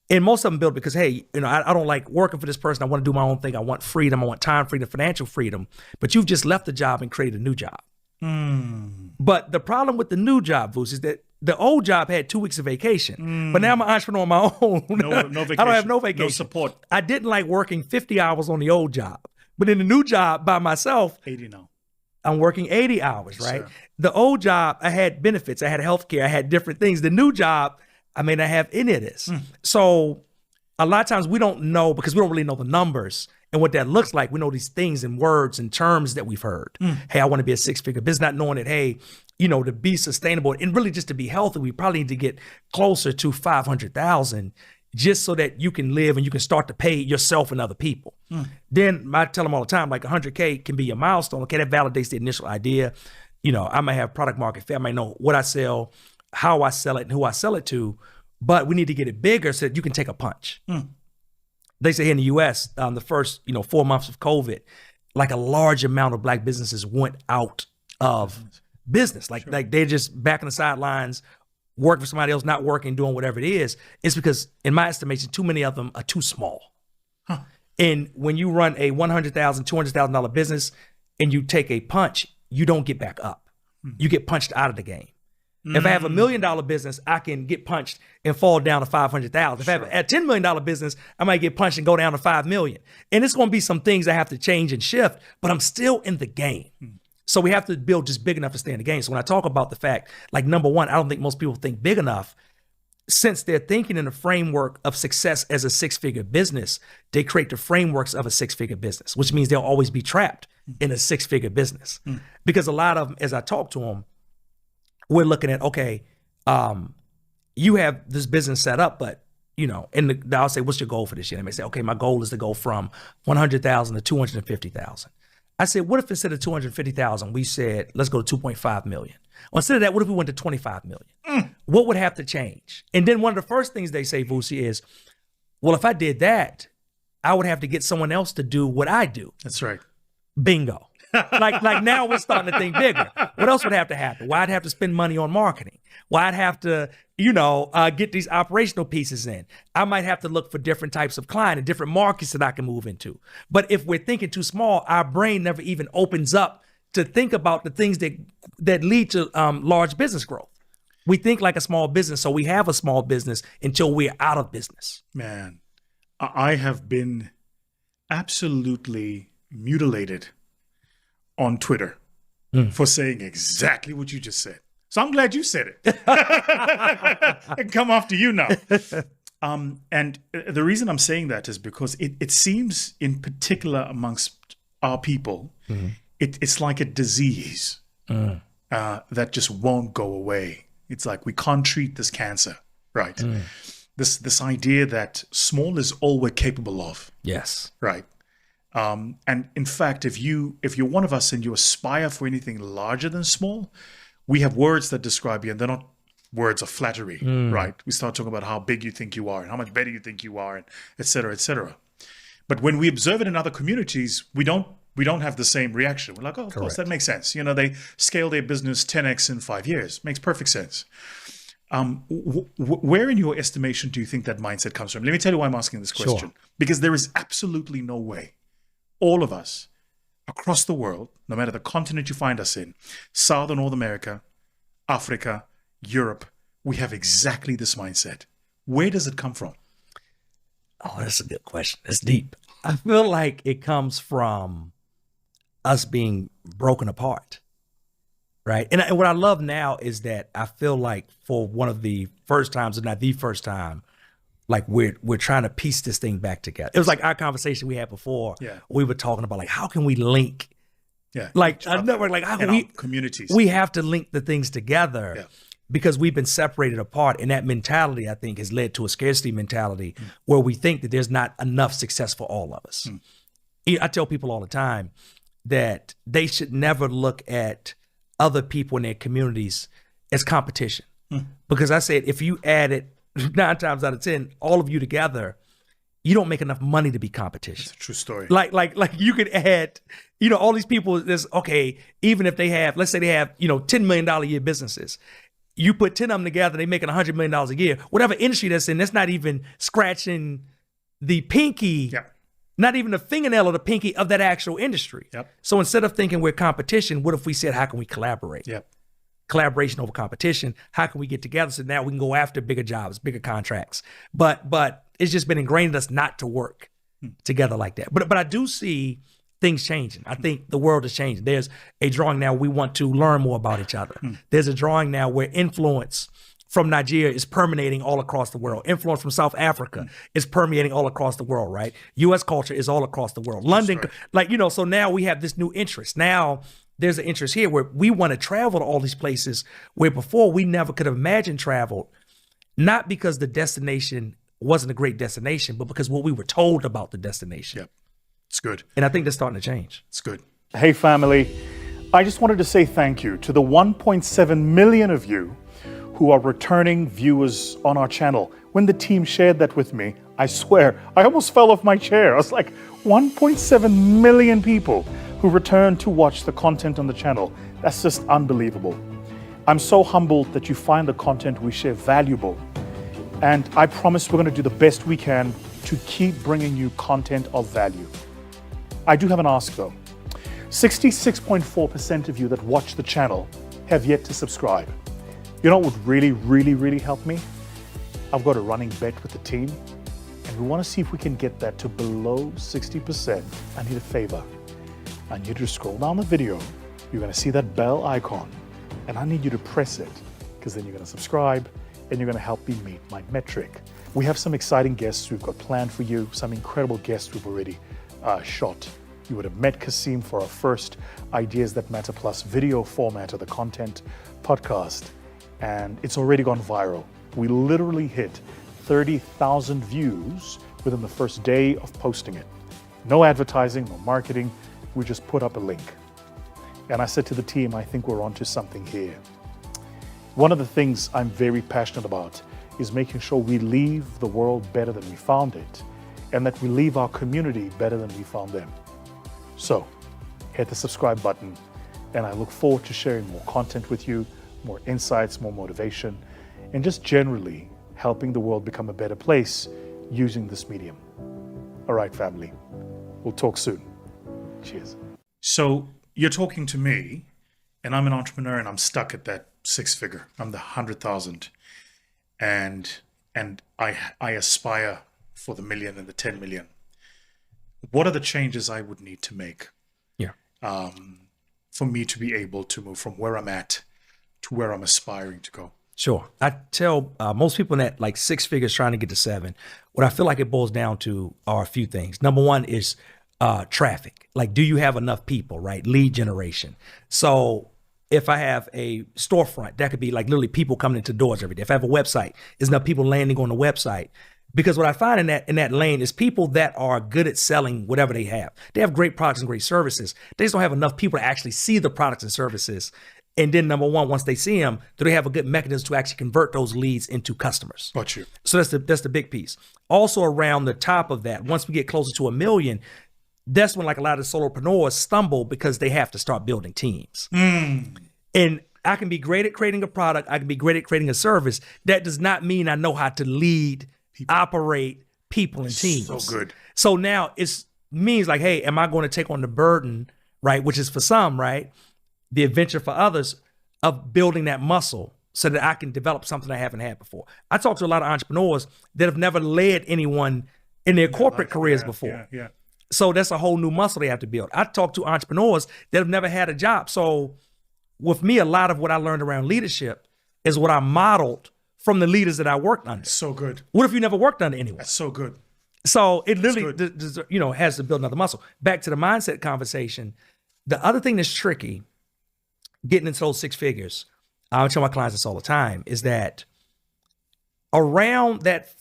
B: and most of them build because, hey, I don't like working for this person. I want to do my own thing. I want freedom. I want time freedom, financial freedom. But you've just left the job and created a new job. But the problem with the new job, Vusi, is that the old job had 2 weeks of vacation, but now I'm an entrepreneur on my own.
A: No vacation.
B: I don't have no vacation.
A: No support.
B: I didn't like working 50 hours on the old job, but in the new job by myself,
A: 80 now.
B: I'm working 80 hours, right?
A: Sure.
B: The old job, I had benefits, I had healthcare, I had different things. The new job, I may not have any of this. So a lot of times we don't know because we don't really know the numbers and what that looks like. We know these things and words and terms that we've heard. Hey, I want to be a six-figure business, not knowing that, hey, to be sustainable and really just to be healthy, we probably need to get closer to 500,000 just so that you can live and you can start to pay yourself and other people. Then I tell them all the time, like 100K can be a milestone. Okay, that validates the initial idea. I might have product market fit. I might know what I sell, how I sell it, and who I sell it to. But we need to get it bigger so that you can take a punch. They say here in the US, the first 4 months of COVID, like a large amount of Black businesses went out of business. Like they're just back on the sidelines, working for somebody else, not working, doing whatever it is. It's because, in my estimation, too many of them are too small. And when you run a $100,000, $200,000 business and you take a punch, you don't get back up. You get punched out of the game. If I have $1 million business, I can get punched and fall down to 500,000. If I have a $10 million business, I might get punched and go down to 5 million. And it's going to be some things I have to change and shift, but I'm still in the game. So we have to build just big enough to stay in the game. So when I talk about the fact, like number one, I don't think most people think big enough. Since they're thinking in the framework of success as a six-figure business, they create the frameworks of a six-figure business, which means they'll always be trapped in a six-figure business. Because a lot of them, as I talk to them, we're looking at, okay, you have this business set up, but, and I'll say, what's your goal for this year? And they may say, okay, my goal is to go from 100,000 to 250,000. I said, what if instead of 250,000, we said, let's go to 2.5 million? Or instead of that, what if we went to 25 million? What would have to change? And then one of the first things they say, Vusi, is, well, if I did that, I would have to get someone else to do what I do.
A: That's right.
B: Bingo. like now we're starting to think bigger. What else would have to happen? Well, I'd have to spend money on marketing. Well, I'd have to, get these operational pieces in. I might have to look for different types of client and different markets that I can move into. But if we're thinking too small, our brain never even opens up to think about the things that lead to large business growth. We think like a small business, so we have a small business until we're out of business.
A: Man, I have been absolutely mutilated on Twitter for saying exactly what you just said. So I'm glad you said it. I can come after you now. And the reason I'm saying that is because it seems, in particular amongst our people, it's like a disease that just won't go away. It's like we can't treat this cancer, right? This idea that small is all we're capable of.
B: Yes.
A: Right. And in fact, if you're one of us and you aspire for anything larger than small, we have words that describe you, and they're not words of flattery, right? We start talking about how big you think you are and how much better you think you are, and et cetera, et cetera. But when we observe it in other communities, we don't have the same reaction. We're like, oh, of course, that makes sense. They scale their business 10x in 5 years. Makes perfect sense. Where in your estimation do you think that mindset comes from? Let me tell you why I'm asking this question.
B: Sure.
A: Because there is absolutely no way all of us across the world, no matter the continent you find us in, South or North America, Africa, Europe, we have exactly this mindset. Where does it come from?
B: Oh, that's a good question. It's deep. I feel like it comes from us being broken apart, right? And what I love now is that I feel like for one of the first times, if not the first time, like we're trying to piece this thing back together. It was like our conversation we had before.
A: Yeah.
B: We were talking about like, how can we link?
A: Yeah.
B: Like I've never like how can we
A: communities.
B: We have to link the things together because we've been separated apart. And that mentality, I think, has led to a scarcity mentality where we think that there's not enough success for all of us. I tell people all the time that they should never look at other people in their communities as competition. Because I said, if you added 9 times out of 10, all of you together, you don't make enough money to be competition.
A: It's a true story.
B: Like you could add, all these people, even if they have, let's say they have, $10 million a year businesses. You put 10 of them together, they making $100 million a year. Whatever industry that's in, that's not even scratching the pinky, not even the fingernail of the pinky of that actual industry. So instead of thinking we're competition, what if we said, how can we collaborate? collaboration over competition. How can we get together so now we can go after bigger jobs, bigger contracts? But it's just been ingrained in us not to work together like that. But I do see things changing. I think the world is changing. There's a drawing now we want to learn more about each other. There's a drawing now where influence from Nigeria is permeating all across the world. Influence from South Africa is permeating all across the world, right? U.S. culture is all across the world. London, so now we have this new interest. Now there's an interest here where we want to travel to all these places where before we never could have imagined travel, not because the destination wasn't a great destination, but because what we were told about the destination.
A: Yep. It's good.
B: And I think that's starting to change.
A: It's good. Hey, family. I just wanted to say thank you to the 1.7 million of you who are returning viewers on our channel. When the team shared that with me, I swear, I almost fell off my chair. I was like, 1.7 million people who return to watch the content on the channel. That's just unbelievable. I'm so humbled that you find the content we share valuable. And I promise we're going to do the best we can to keep bringing you content of value. I do have an ask though. 66.4% of you that watch the channel have yet to subscribe. You know what would really, really, really help me? I've got a running bet with the team, and we want to see if we can get that to below 60%. I need a favor. I need you to scroll down the video. You're going to see that bell icon, and I need you to press it, because then you're going to subscribe, and you're going to help me meet my metric. We have some exciting guests we've got planned for you, some incredible guests we've already shot. You would have met Kasim for our first Ideas That Matter Plus video format of the content podcast, and it's already gone viral. We literally hit 30,000 views within the first day of posting it. No advertising, no marketing, we just put up a link. And I said to the team, I think we're onto something here. One of the things I'm very passionate about is making sure we leave the world better than we found it, and that we leave our community better than we found them. So, hit the subscribe button, and I look forward to sharing more content with you, more insights, more motivation, and just generally helping the world become a better place using this medium. All right, family, we'll talk soon. Cheers. So, you're talking to me, and I'm an entrepreneur, and I'm stuck at that six figure. I'm the 100,000, and I aspire for the million and the 10 million. What are the changes I would need to make for me to be able to move from where I'm at to where I'm aspiring to go?
B: Sure. I tell most people in that like six figures trying to get to seven, what I feel like it boils down to are a few things. Number one is traffic. Like, do you have enough people, right? Lead generation. So if I have a storefront, that could be like literally people coming into doors every day. If I have a website, is enough people landing on the website? Because what I find in that lane is people that are good at selling whatever they have. They have great products and great services. They just don't have enough people to actually see the products and services. And then number one, once they see them, do they have a good mechanism to actually convert those leads into customers?
A: Got you.
B: So that's the big piece. Also around the top of that, once we get closer to 1 million, that's when like a lot of solopreneurs stumble because they have to start building teams. And I can be great at creating a product. I can be great at creating a service. That does not mean I know how to lead, operate people and teams.
A: So good.
B: So now it means like, hey, am I going to take on the burden, right? Which is for some, right? The adventure for others of building that muscle so that I can develop something I haven't had before. I talk to a lot of entrepreneurs that have never led anyone in their corporate careers before.
A: Yeah.
B: So that's a whole new muscle they have to build. I talk to entrepreneurs that have never had a job. So with me, a lot of what I learned around leadership is what I modeled from the leaders that I worked under.
A: So good.
B: What if you never worked under anyone?
A: That's so good.
B: So it literally, has to build another muscle. Back to the mindset conversation. The other thing that's tricky, getting into those six figures, I tell my clients this all the time, is that around that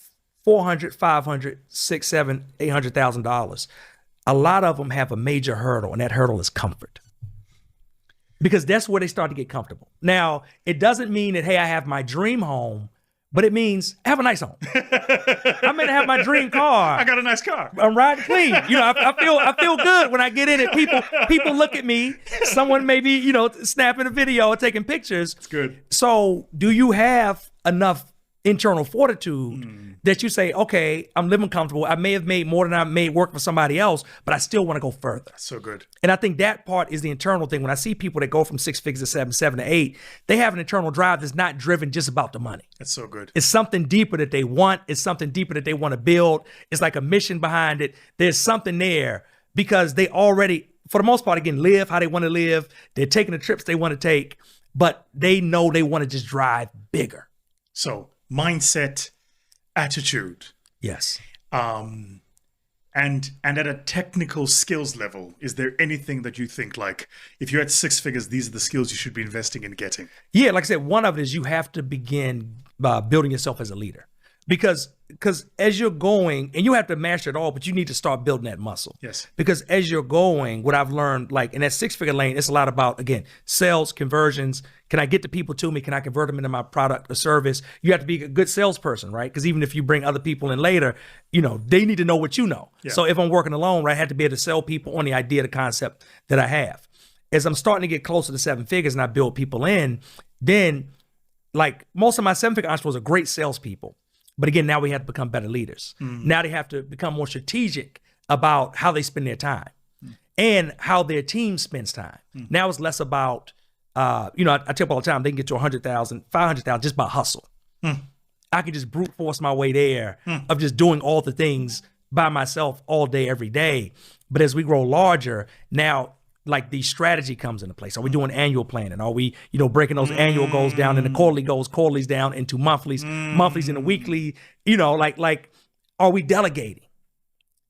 B: $400, $500, $600, $700, $800,000, a lot of them have a major hurdle, and that hurdle is comfort. Because that's where they start to get comfortable. Now, it doesn't mean that, hey, I have my dream home, but it means I have a nice home. I may not have my dream car.
A: I got a nice car.
B: I'm riding clean. I feel good when I get in it. People look at me. Someone may be, snapping a video or taking pictures.
A: It's good.
B: So do you have enough internal fortitude that you say, okay, I'm living comfortable. I may have made more than I made work for somebody else, but I still want to go further.
A: So good.
B: And I think that part is the internal thing. When I see people that go from 6 figures to seven to eight, they have an internal drive that's not driven just about the money.
A: That's so good.
B: It's something deeper that they want. It's something deeper that they want to build. It's like a mission behind it. There's something there because they already, for the most part, again, live how they want to live. They're taking the trips they want to take, but they know they want to just drive bigger.
A: So mindset, attitude.
B: Yes.
A: And at a technical skills level, is there anything that you think, like, if you're at 6 figures, these are the skills you should be investing in getting?
B: Yeah, like I said, one of it is you have to begin building yourself as a leader. Because as you're going, and you have to master it all, but you need to start building that muscle.
A: Yes.
B: Because as you're going, what I've learned, like in that 6-figure lane, it's a lot about, again, sales, conversions. Can I get the people to me? Can I convert them into my product or service? You have to be a good salesperson, right? Because even if you bring other people in later, they need to know what you know. Yeah. So if I'm working alone, right, I have to be able to sell people on the idea, the concept that I have. As I'm starting to get closer to 7 figures and I build people in, then like most of my 7-figure entrepreneurs are great salespeople. But again, now we have to become better leaders. Now they have to become more strategic about how they spend their time and how their team spends time. Now it's less about, I tell people all the time, they can get to 100,000, 500,000 just by hustle. I can just brute force my way there of just doing all the things by myself all day, every day. But as we grow larger, now like the strategy comes into place. Are we doing annual planning? Are we, breaking those annual goals down into quarterly goals, quarterlies down into monthlies, monthlies into weekly, like, are we delegating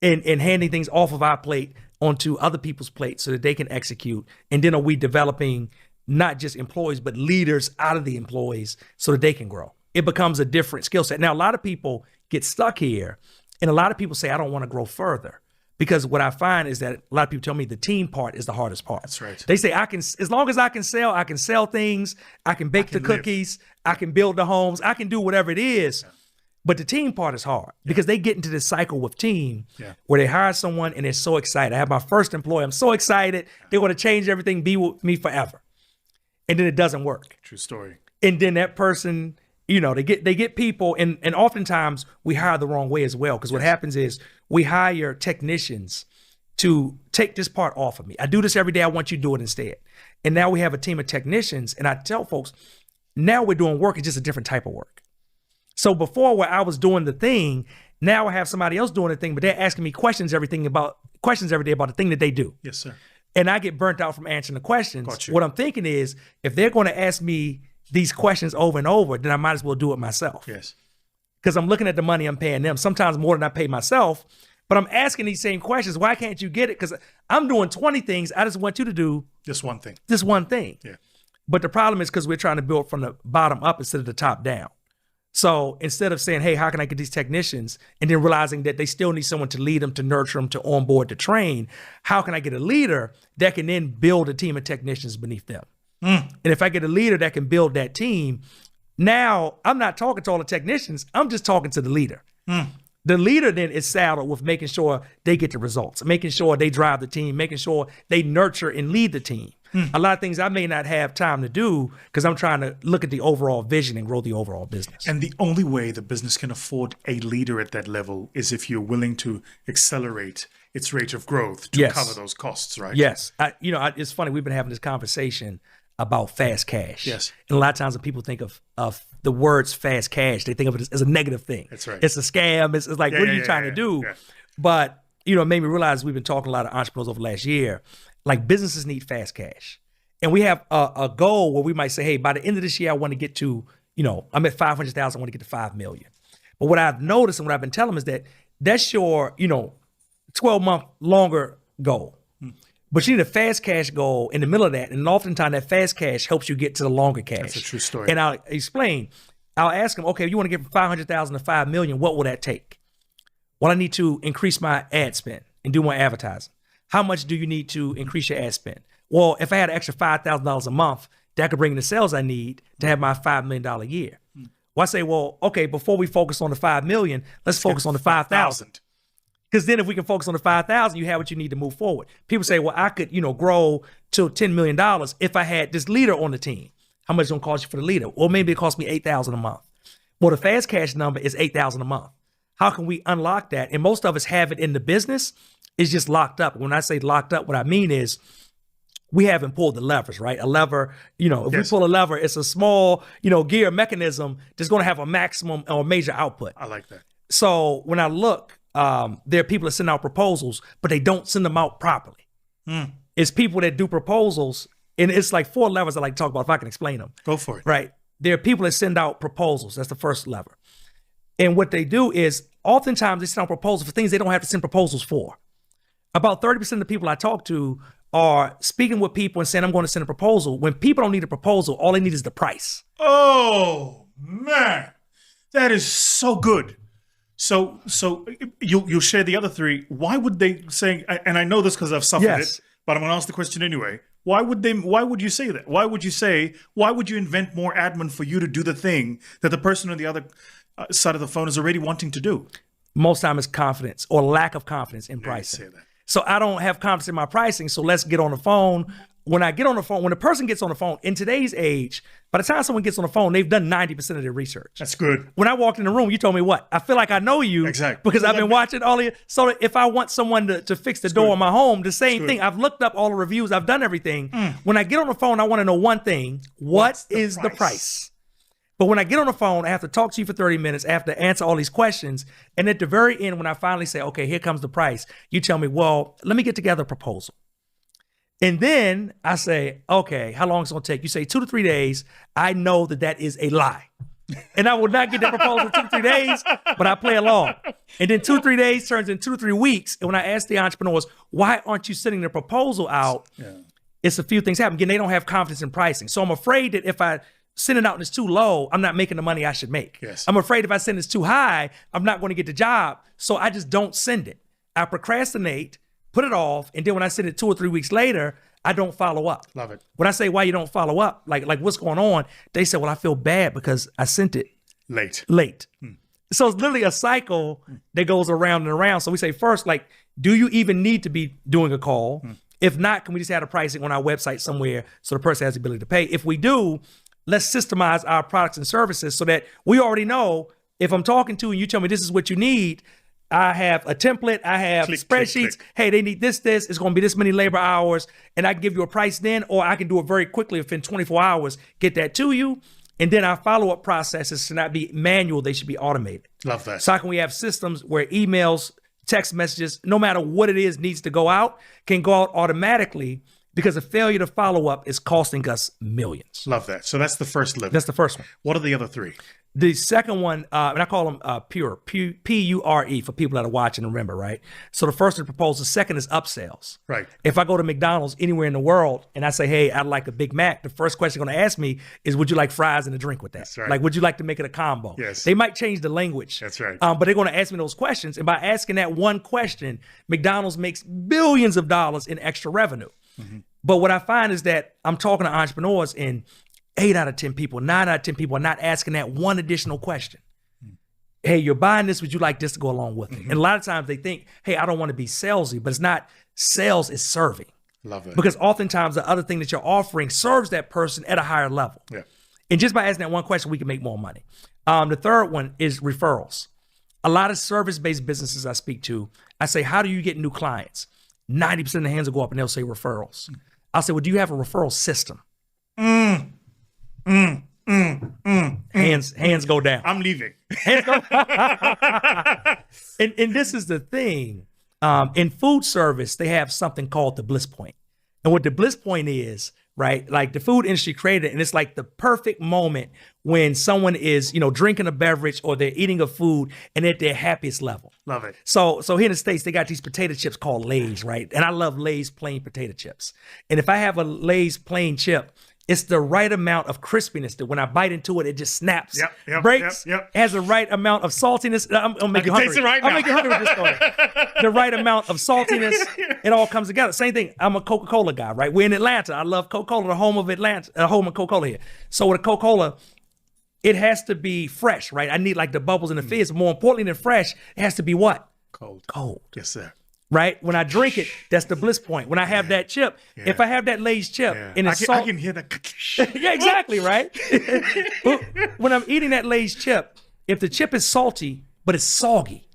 B: and handing things off of our plate onto other people's plates so that they can execute? And then are we developing not just employees, but leaders out of the employees so that they can grow? It becomes a different skill set. Now, a lot of people get stuck here and a lot of people say, I don't want to grow further. Because what I find is that a lot of people tell me the team part is the hardest part.
A: That's right.
B: They say, as long as I can sell things, I can bake the cookies, I can build the homes, I can do whatever it is. Yeah. But the team part is hard because they get into this cycle with team where they hire someone and they're so excited. I have my first employee. I'm so excited. They want to change everything, be with me forever. And then it doesn't work.
A: True story.
B: And then that person, they get people, and oftentimes we hire the wrong way as well. Because what happens is we hire technicians to take this part off of me. I do this every day. I want you to do it instead. And now we have a team of technicians. And I tell folks, now we're doing work. It's just a different type of work. So before where I was doing the thing, now I have somebody else doing the thing, but they're asking me questions every day about the thing that they do.
A: Yes, sir.
B: And I get burnt out from answering the questions.
A: Gotcha.
B: What I'm thinking is, if they're going to ask me these questions over and over, then I might as well do it myself.
A: Yes.
B: Because I'm looking at the money I'm paying them, sometimes more than I pay myself, but I'm asking these same questions. Why can't you get it? Because I'm doing 20 things. I just want you to do
A: just one thing.
B: This one thing.
A: Yeah.
B: But the problem is because we're trying to build from the bottom up instead of the top down. So instead of saying, hey, how can I get these technicians? And then realizing that they still need someone to lead them, to nurture them, to onboard, to train. How can I get a leader that can then build a team of technicians beneath them? And if I get a leader that can build that team, now I'm not talking to all the technicians. I'm just talking to the leader. The leader then is saddled with making sure they get the results, making sure they drive the team, making sure they nurture and lead the team. A lot of things I may not have time to do because I'm trying to look at the overall vision and grow the overall business.
A: And the only way the business can afford a leader at that level is if you're willing to accelerate its rate of growth to cover those costs, right?
B: Yes. It's funny. We've been having this conversation about fast cash.
A: Yes.
B: And a lot of times when people think of the words fast cash, they think of it as a negative thing.
A: That's right.
B: It's a scam. It's like, what are you trying to do? Yeah. But, it made me realize we've been talking to a lot of entrepreneurs over the last year, like businesses need fast cash. And we have a goal where we might say, hey, by the end of this year, I want to get to, I'm at 500,000, I want to get to 5 million. But what I've noticed and what I've been telling them is that that's your, 12-month longer goal. But you need a fast cash goal in the middle of that. And oftentimes that fast cash helps you get to the longer cash.
A: That's a true story.
B: And I'll explain. I'll ask them, okay, if you want to get from 500,000 to 5 million, what will that take? Well, I need to increase my ad spend and do more advertising. How much do you need to increase your ad spend? Well, if I had an extra $5,000 a month, that could bring in the sales I need to have my $5 million year. Well, I say, well, okay, before we focus on the 5 million, let's focus on the 5,000. Because then if we can focus on the 5,000, you have what you need to move forward. People say, well, I could, grow to $10 million if I had this leader on the team. How much is it going to cost you for the leader? Or maybe it costs me $8,000 a month. Well, the fast cash number is 8,000 a month. How can we unlock that? And most of us have it in the business. It's just locked up. When I say locked up, what I mean is we haven't pulled the levers, right? A lever, if we pull a lever, it's a small, gear mechanism that's going to have a maximum or major output.
A: I like that.
B: So when I look, there are people that send out proposals, but they don't send them out properly. It's people that do proposals, and it's like 4 levers I like to talk about if I can explain them.
A: Go for it.
B: Right. There are people that send out proposals. That's the first lever. And what they do is oftentimes they send out proposals for things they don't have to send proposals for. About 30% of the people I talk to are speaking with people and saying, I'm going to send a proposal. When people don't need a proposal, all they need is the price.
A: Oh, man. That is so good. So you'll share the other 3. Why would they say, and I know this because I've suffered it, but I'm going to ask the question anyway. Why would you say that? Why would you invent more admin for you to do the thing that the person on the other side of the phone is already wanting to do?
B: Most time it's confidence or lack of confidence in pricing. So I don't have confidence in my pricing. So let's get on the phone. When I get on the phone, when a person gets on the phone in today's age, by the time someone gets on the phone, they've done 90% of their research.
A: That's good.
B: When I walked in the room, you told me what? I feel like I know you.
A: Exactly.
B: Because I've been watching all of you. So if I want someone to fix the door in my home, the same thing. I've looked up all the reviews. I've done everything. When I get on the phone, I want to know one thing. What is the price? But when I get on the phone, I have to talk to you for 30 minutes. I have to answer all these questions. And at the very end, when I finally say, okay, here comes the price, you tell me, well, let me get together a proposal. And then I say, okay, how long is it going to take? You say 2 to 3 days. I know that is a lie. And I will not get that proposal in 2 to 3 days, but I play along. And then 2 to 3 days turns into 2 to 3 weeks. And when I ask the entrepreneurs, why aren't you sending the proposal out? It's a few things happen. Again, they don't have confidence in pricing. So I'm afraid that if I send it out and it's too low, I'm not making the money I should make. I'm afraid if I send it's too high, I'm not going to get the job. So I just don't send it. I procrastinate, put it off, and then when I send it 2 or 3 weeks later, I don't follow up.
A: Love it.
B: When I say why you don't follow up, like what's going on, they say, well, I feel bad because I sent it late. So it's literally a cycle that goes around and around. So we say first, like, do you even need to be doing a call? If not, can we just have a pricing on our website somewhere so the person has the ability to pay? If we do, let's systemize our products and services so that we already know if I'm talking to you and you tell me this is what you need, I have a template, I have spreadsheets. Click. Hey, they need this, it's going to be this many labor hours, and I can give you a price then, or I can do it very quickly within 24 hours, get that to you. And then our follow-up processes should not be manual, they should be automated.
A: Love that.
B: So how can we have systems where emails, text messages, no matter what it is needs to go out, can go out automatically, because a failure to follow up is costing us millions.
A: Love that. So that's the first level.
B: That's the first one.
A: What are the other 3?
B: The second one, and I call them pure, P-U-R-E for people that are watching and remember, right? So the first is proposal. The second is upsells.
A: Right.
B: If I go to McDonald's anywhere in the world and I say, hey, I'd like a Big Mac, the first question they're going to ask me is, would you like fries and a drink with that?
A: That's right.
B: Like, would you like to make it a combo?
A: Yes.
B: They might change the language.
A: That's right.
B: But they're going to ask me those questions. And by asking that one question, McDonald's makes billions of dollars in extra revenue. But what I find is that I'm talking to entrepreneurs and 8 out of 10 people, 9 out of 10 people are not asking that one additional question. Hey, you're buying this, would you like this to go along with it? And a lot of times they think, hey, I don't want to be salesy, but it's not. Sales is serving.
A: Love it.
B: Because oftentimes the other thing that you're offering serves that person at a higher level. And just by asking that one question, we can make more money. The third one is referrals. A lot of service-based businesses I speak to, I say, how do you get new clients? 90% of the hands will go up and they'll say referrals. I'll say, well, do you have a referral system? Hands go down.
A: I'm leaving.
B: Hands go and this is the thing. In food service, they have something called the bliss point. And what the bliss point is, right? Like the food industry created it, and it's like the perfect moment when someone is, drinking a beverage or they're eating a food and at their happiest level.
A: Love it.
B: So here in the States, they got these potato chips called Lay's, right? And I love Lay's plain potato chips. And if I have a Lay's plain chip, it's the right amount of crispiness that when I bite into it, it just snaps, breaks, has the right amount of saltiness. I'm gonna make you hungry.
A: Right
B: I'll make you hungry with this story. The right amount of saltiness, it all comes together. Same thing. I'm a Coca-Cola guy, right? We're in Atlanta. I love Coca-Cola, the home of Atlanta, home of Coca-Cola here. So with a Coca-Cola, it has to be fresh, right? I need like the bubbles and the fizz. More importantly than fresh, it has to be what? Cold.
A: Yes, sir.
B: Right? When I drink it, that's the bliss point. When I have that chip, if I have that Lay's chip and it's salt.
A: I can hear that.
B: Yeah, exactly, right? When I'm eating that Lay's chip, if the chip is salty, but it's soggy,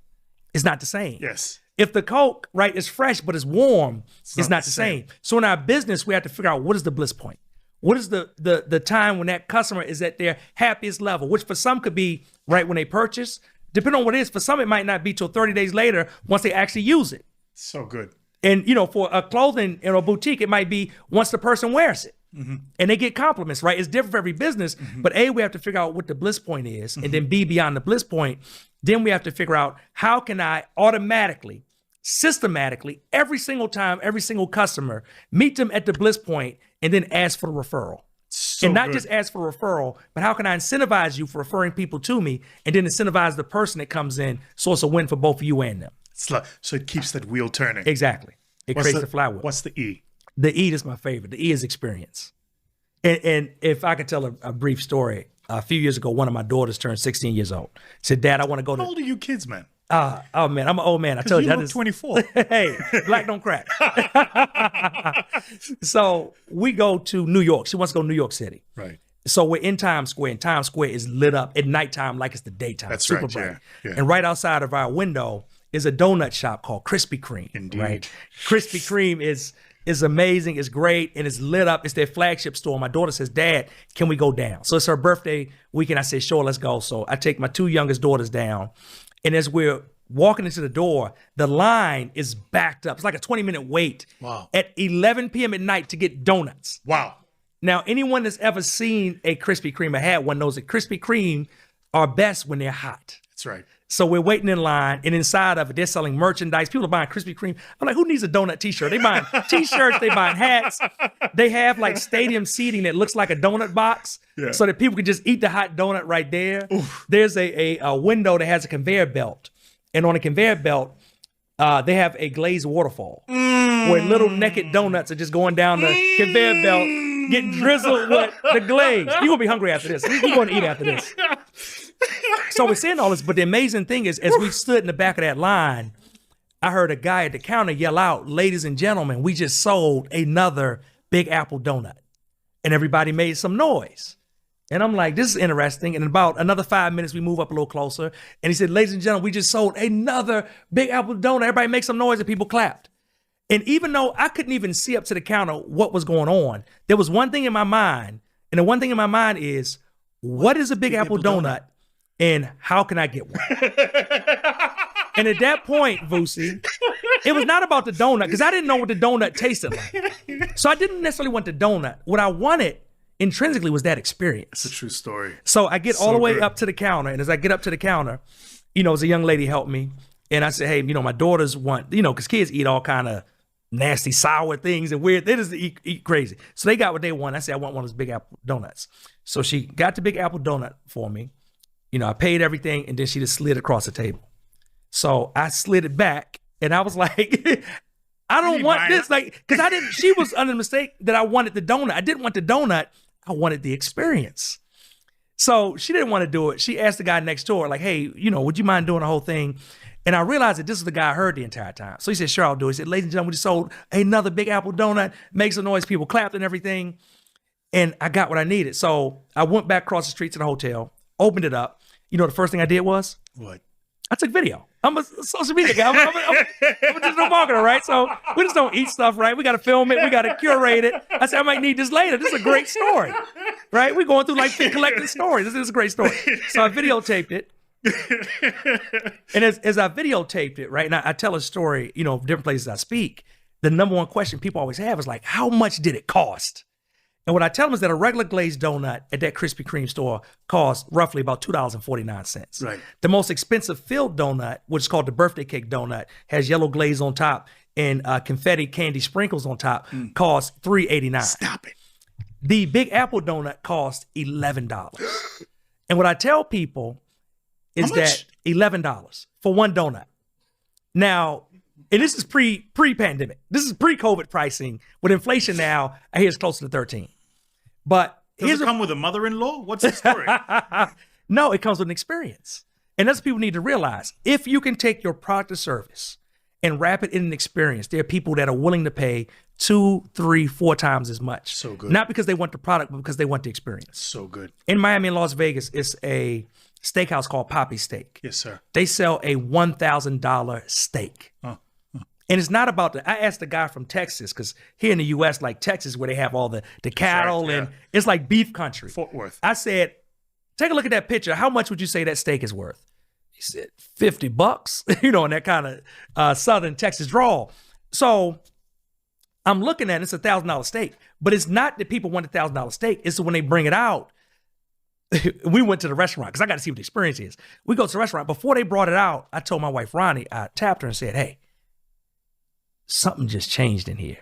B: it's not the same.
A: Yes.
B: If the Coke, right, is fresh, but it's warm, it's not the same. So in our business, we have to figure out what is the bliss point? What is the time when that customer is at their happiest level, which for some could be right when they purchase. Depending on what it is, for some, it might not be till 30 days later once they actually use it.
A: So good.
B: And, for a clothing in a boutique, it might be once the person wears it. Mm-hmm. And they get compliments, right? It's different for every business. Mm-hmm. But A, we have to figure out what the bliss point is. Mm-hmm. And then B, beyond the bliss point, then we have to figure out how can I automatically, systematically, every single time, every single customer, meet them at the bliss point and then ask for the referral.
A: So
B: and not
A: good.
B: just ask for a referral, but how can I incentivize you for referring people to me and then incentivize the person that comes in so it's a win for both of you and them.
A: So it keeps that wheel turning.
B: Exactly. It creates the flywheel.
A: What's the E?
B: The E is my favorite. The E is experience. And if I could tell a brief story, a few years ago, one of my daughters turned 16 years old. Said, Dad, I want to go to...
A: How old are you kids, man?
B: Oh man, I'm an old man. I told you.
A: You look 24.
B: Hey, black don't crack. So we go to New York. She wants to go to New York City.
A: Right.
B: So we're in Times Square, and Times Square is lit up at nighttime like it's the daytime.
A: That's
B: super
A: right,
B: bright.
A: yeah.
B: And right outside of our window is a donut shop called Krispy Kreme.
A: Indeed.
B: Right? Krispy Kreme is amazing. It's great, and it's lit up. It's their flagship store. My daughter says, Dad, can we go down? So it's her birthday weekend. I said, sure, let's go. So I take my two youngest daughters down. And as we're walking into the door, the line is backed up. It's like a 20-minute wait at 11 p.m. at night to get donuts.
A: Wow.
B: Now, anyone that's ever seen a Krispy Kreme or had one knows that Krispy Kreme are best when they're hot.
A: That's right.
B: So we're waiting in line, and inside of it, they're selling merchandise. People are buying Krispy Kreme. I'm like, who needs a donut t-shirt? They buying t-shirts, they buying hats. They have like stadium seating that looks like a donut box so that people can just eat the hot donut right there. Oof. There's a window that has a conveyor belt. And on a conveyor belt, they have a glazed waterfall where little naked donuts are just going down the conveyor belt, getting drizzled with the glaze. You're going to be hungry after this. You're going to eat after this. So we're saying all this, but the amazing thing is, as we stood in the back of that line, I heard a guy at the counter yell out, ladies and gentlemen, we just sold another Big Apple donut. And everybody made some noise. And I'm like, this is interesting. And in about another 5 minutes, we move up a little closer. And he said, ladies and gentlemen, we just sold another Big Apple donut. Everybody make some noise and people clapped. And even though I couldn't even see up to the counter what was going on, there was one thing in my mind. And the one thing in my mind is, what is a Big Apple donut and how can I get one? And at that point, Vusi, it was not about the donut because I didn't know what the donut tasted like. So I didn't necessarily want the donut. What I wanted intrinsically was that experience.
A: It's a true story.
B: So I get all the way up to the counter. And as I get up to the counter, as a young lady helped me. And I said, hey, my daughters want, because kids eat all kind of nasty, sour things and weird. They just eat crazy. So they got what they want. I said, I want one of those Big Apple donuts. So she got the Big Apple donut for me. I paid everything. And then she just slid across the table. So I slid it back. And I was like, I don't want this. Because she was under the mistake that I wanted the donut. I didn't want the donut. I wanted the experience. So she didn't want to do it. She asked the guy next door, like, hey, would you mind doing the whole thing? And I realized that this is the guy I heard the entire time. So he said, sure, I'll do it. He said, ladies and gentlemen, we just sold another Big Apple donut, makes a noise, people clapped and everything. And I got what I needed. So I went back across the street to the hotel, opened it up. The first thing I did was?
A: What?
B: I took video. I'm a social media guy. I'm a digital marketer, right? So we just don't eat stuff, right? We got to film it. We got to curate it. I said, I might need this later. This is a great story, right? We're going through collecting stories. This is a great story. So I videotaped it. And as I videotaped it, right, now I tell a story, different places I speak. The number one question people always have is like, how much did it cost? And what I tell them is that a regular glazed donut at that Krispy Kreme store costs roughly about $2.49.
A: Right.
B: The most expensive filled donut, which is called the birthday cake donut, has yellow glaze on top and confetti candy sprinkles on top, costs $3.89.
A: Stop it.
B: The Big Apple donut costs $11. And what I tell people is that $11 for one donut. Now, and this is pre-pandemic. This is pre-COVID pricing. With inflation now, I hear it's closer to 13. But
A: does it come with a mother-in-law? What's the story?
B: No, it comes with an experience. And that's what people need to realize. If you can take your product or service and wrap it in an experience, there are people that are willing to pay 2, 3, 4 times as much.
A: So good.
B: Not because they want the product, but because they want the experience.
A: So good.
B: In Miami and Las Vegas, it's a steakhouse called Poppy Steak.
A: Yes, sir.
B: They sell a $1,000 steak. And it's not about I asked the guy from Texas, because here in the U.S., like Texas, where they have all the cattle,
A: right, yeah.
B: and it's like beef country.
A: Fort Worth.
B: I said, take a look at that picture. How much would you say that steak is worth? He said, $50, you know, in that kind of Southern Texas drawl. So I'm looking at it, it's $1,000 steak, but it's not that people want a $1,000 steak. It's when they bring it out. We went to the restaurant because I got to see what the experience is. We go to the restaurant. Before they brought it out, I told my wife, Ronnie, I tapped her and said, hey, something just changed in here.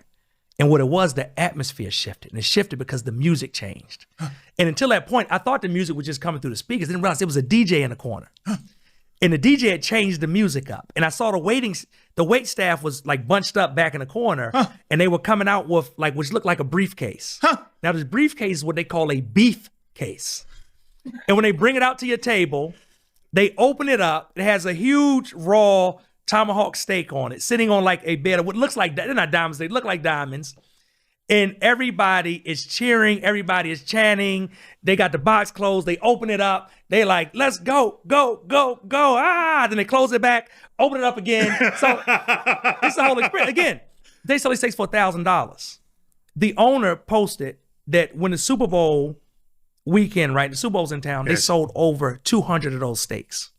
B: And what it was, the atmosphere shifted. And it shifted because the music changed. And until that point, I thought the music was just coming through the speakers. Didn't realize it was a DJ in the corner. And the DJ had changed the music up. And I saw the wait staff was like bunched up back in the corner. And they were coming out with like, which looked like a briefcase. Now this briefcase is what they call a beef case. And when they bring it out to your table, they open it up. It has a huge raw tomahawk steak on it, sitting on like a bed of what looks like, they're not diamonds, they look like diamonds. And everybody is cheering, everybody is chanting. They got the box closed, they open it up, they like, let's go, go, go, go. Then they close it back, open it up again. So it's the whole experience. Again, they sell these steaks for $1,000. The owner posted that when the Super Bowl weekend, right, the Super Bowl's in town, they sold over 200 of those steaks.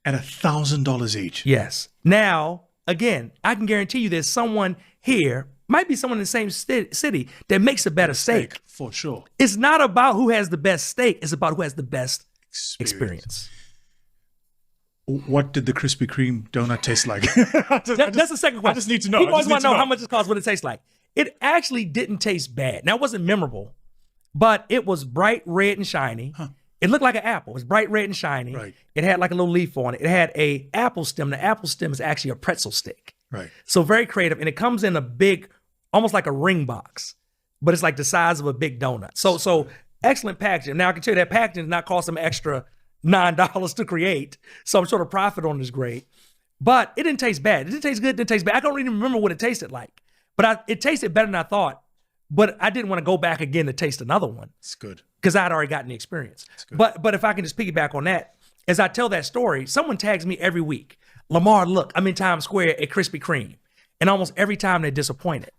A: At $1,000 each.
B: Yes. Now, again, I can guarantee you there's someone here, might be someone in the same city that makes a better steak.
A: For sure.
B: It's not about who has the best steak. It's about who has the best experience.
A: What did the Krispy Kreme donut taste like?
B: That's the second question.
A: I just need to know.
B: People always want to know how much it costs, what it tastes like. It actually didn't taste bad. Now, it wasn't memorable, but it was bright red and shiny. It looked like an apple. It was bright red and shiny.
A: Right.
B: It had like a little leaf on it. It had a apple stem. The apple stem is actually a pretzel stick.
A: Right.
B: So very creative. And it comes in a big, almost like a ring box, but it's like the size of a big donut. So excellent packaging. Now I can tell you that packaging does not cost them extra $9 to create. So I'm sure the profit on it is great. But it didn't taste bad. It didn't taste good. It didn't taste bad. I don't even remember what it tasted like. But it tasted better than I thought. But I didn't want to go back again to taste another one.
A: It's good.
B: Because I'd already gotten the experience. But if I can just piggyback on that, as I tell that story, someone tags me every week. Lamar, look, I'm in Times Square at Krispy Kreme. And almost every time they're disappointed.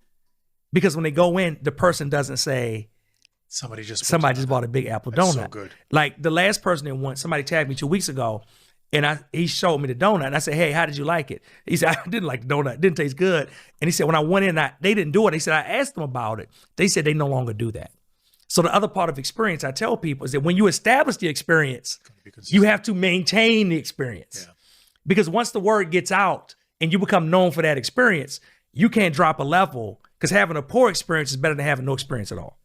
B: Because when they go in, the person doesn't say, somebody just bought a big apple donut.
A: So good.
B: Like the last person that went, somebody tagged me 2 weeks ago, and he showed me the donut, and I said, hey, how did you like it? He said, I didn't like the donut. It didn't taste good. And he said, when I went in, they didn't do it. He said, I asked them about it. They said they no longer do that. So the other part of experience I tell people is that when you establish the experience, you have to maintain the experience. Yeah. Because once the word gets out and you become known for that experience, you can't drop a level, because having a poor experience is better than having no experience at all.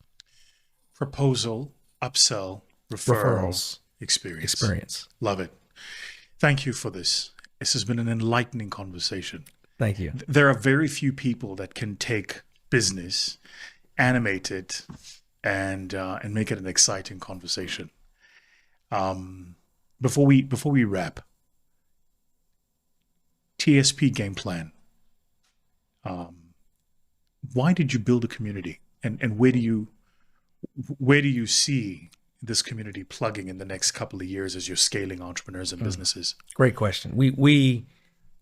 A: Proposal, upsell, referrals, experience. Love it. Thank you for this. This has been an enlightening conversation.
B: Thank you.
A: There are very few people that can take business, animate it, and make it an exciting conversation. Before we wrap, TSP game plan. Why did you build a community, and where do you see this community plugging in the next couple of years as you're scaling entrepreneurs and businesses?
B: Great question. We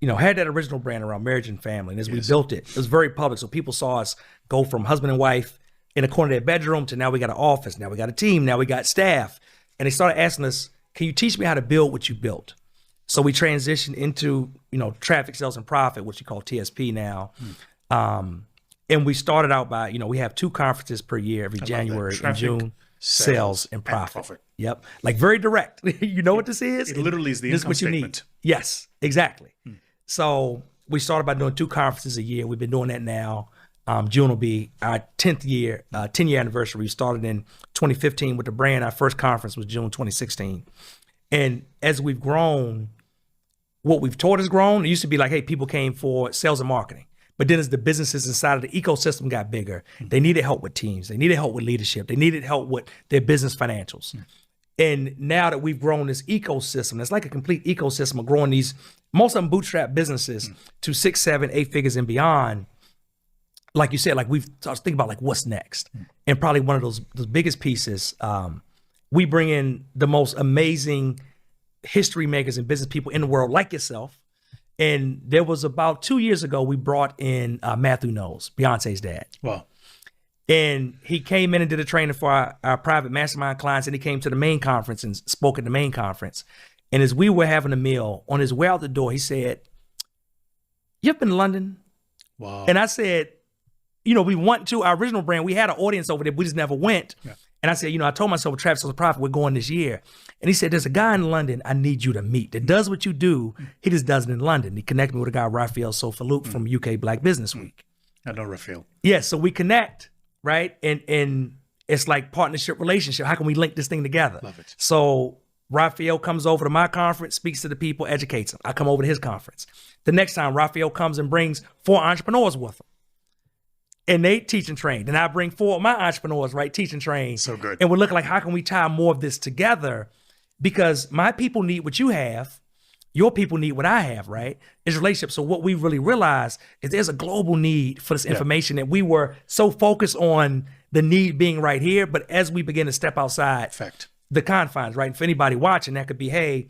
B: had that original brand around marriage and family, and as we built it, it was very public. So people saw us go from husband and wife in a corner of their bedroom to now we got an office, now we got a team, now we got staff, and they started asking us, "Can you teach me how to build what you built?" So we transitioned into traffic, sales, and profit, which we call TSP now. And we started out by, we have 2 conferences per year every January and June, sales and profit. Yep. Like very direct. You know what this is?
A: It literally is the income statement.
B: Yes, exactly. So we started by doing 2 conferences a year. We've been doing that now. June will be our 10-year anniversary. We started in 2015 with the brand. Our first conference was June 2016. And as we've grown, what we've taught has grown. It used to be like, hey, people came for sales and marketing. But then as the businesses inside of the ecosystem got bigger, they needed help with teams. They needed help with leadership. They needed help with their business financials. And now that we've grown this ecosystem, it's like a complete ecosystem of growing these, most of them bootstrap businesses to 6, 7, 8 figures and beyond. Like you said, like we've started to think about like what's next. And probably one of those biggest pieces we bring in the most amazing history makers and business people in the world, like yourself. And there was about 2 years ago, we brought in Matthew Knowles, Beyonce's dad.
A: Wow.
B: And he came in and did a training for our private mastermind clients, and he came to the main conference and spoke at the main conference. And as we were having a meal, on his way out the door, he said, "You ever been to London?"
A: Wow.
B: And I said, we want to, our original brand, we had an audience over there, but we just never went. Yeah. And I said, I told myself with Travis as a Prophet, we're going this year. And he said, "There's a guy in London I need you to meet that does what you do. He just does it in London." He connected me with a guy, Raphael Sofaluk from UK Black Business Week.
A: I know Raphael.
B: Yeah, so we connect, right? And it's like partnership relationship. How can we link this thing together?
A: Love it.
B: So Raphael comes over to my conference, speaks to the people, educates them. I come over to his conference. The next time, Raphael comes and brings 4 entrepreneurs with him. And they teach and train. And I bring 4 of my entrepreneurs, right, teach and train.
A: So good.
B: And we're looking like, how can we tie more of this together? Because my people need what you have. Your people need what I have, right? It's relationship. So what we really realize is there's a global need for this information that we were so focused on the need being right here. But as we begin to step outside the confines, right? And for anybody watching, that could be, hey,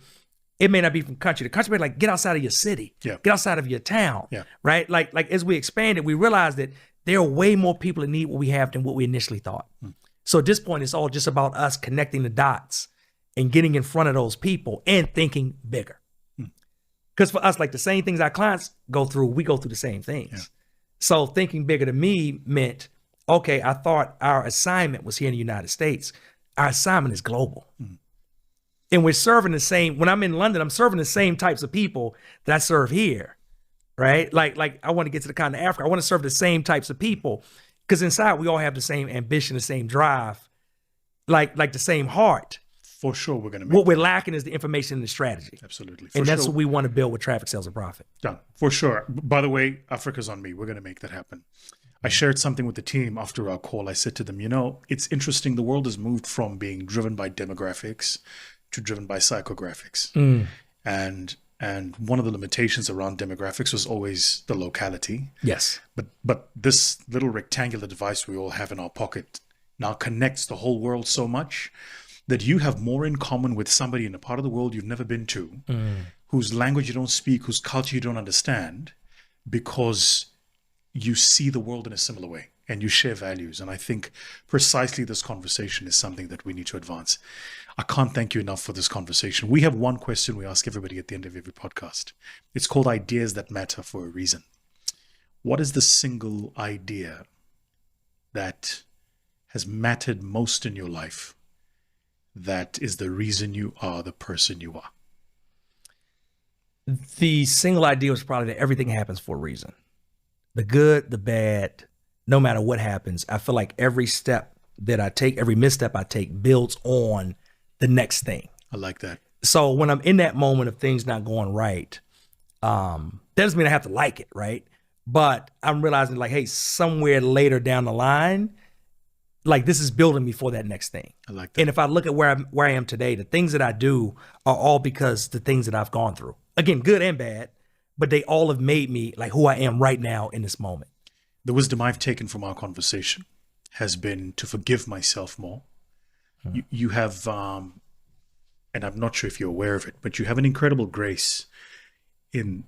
B: it may not be from country to country, but like get outside of your city, get outside of your town, right? Like as we expanded, we realized that there are way more people that need what we have than what we initially thought. So at this point, it's all just about us connecting the dots and getting in front of those people and thinking bigger. Because for us, like the same things our clients go through, we go through the same things. Yeah. So thinking bigger to me meant, okay, I thought our assignment was here in the United States. Our assignment is global. And we're serving the same, when I'm in London, I'm serving the same types of people that I serve here, right? Like I want to get to the continent of Africa. I want to serve the same types of people because inside we all have the same ambition, the same drive, like the same heart.
A: For sure, we're going to make
B: what we're lacking is the information and the strategy.
A: Absolutely.
B: And that's what we want to build with Traffic Sales and Profit.
A: Done. For sure. By the way, Africa's on me. We're going to make that happen. I shared something with the team after our call. I said to them, it's interesting. The world has moved from being driven by demographics to driven by psychographics. And one of the limitations around demographics was always the locality.
B: Yes.
A: But this little rectangular device we all have in our pocket now connects the whole world so much that you have more in common with somebody in a part of the world you've never been to, whose language you don't speak, whose culture you don't understand, because you see the world in a similar way and you share values. And I think precisely this conversation is something that we need to advance. I can't thank you enough for this conversation. We have one question we ask everybody at the end of every podcast. It's called Ideas That Matter for a Reason. What is the single idea that has mattered most in your life that is the reason you are the person you are?
B: The single idea was probably that everything happens for a reason. The good, the bad, no matter what happens, I feel like every step that I take, every misstep I take builds on the next thing.
A: I like that.
B: So when I'm in that moment of things not going right, that doesn't mean I have to like it, right? But I'm realizing like, hey, somewhere later down the line, like this is building me for that next thing.
A: I like that.
B: And if I look at where I am today, the things that I do are all because the things that I've gone through. Again, good and bad, but they all have made me like who I am right now in this moment.
A: The wisdom I've taken from our conversation has been to forgive myself more. You have, and I'm not sure if you're aware of it, but you have an incredible grace in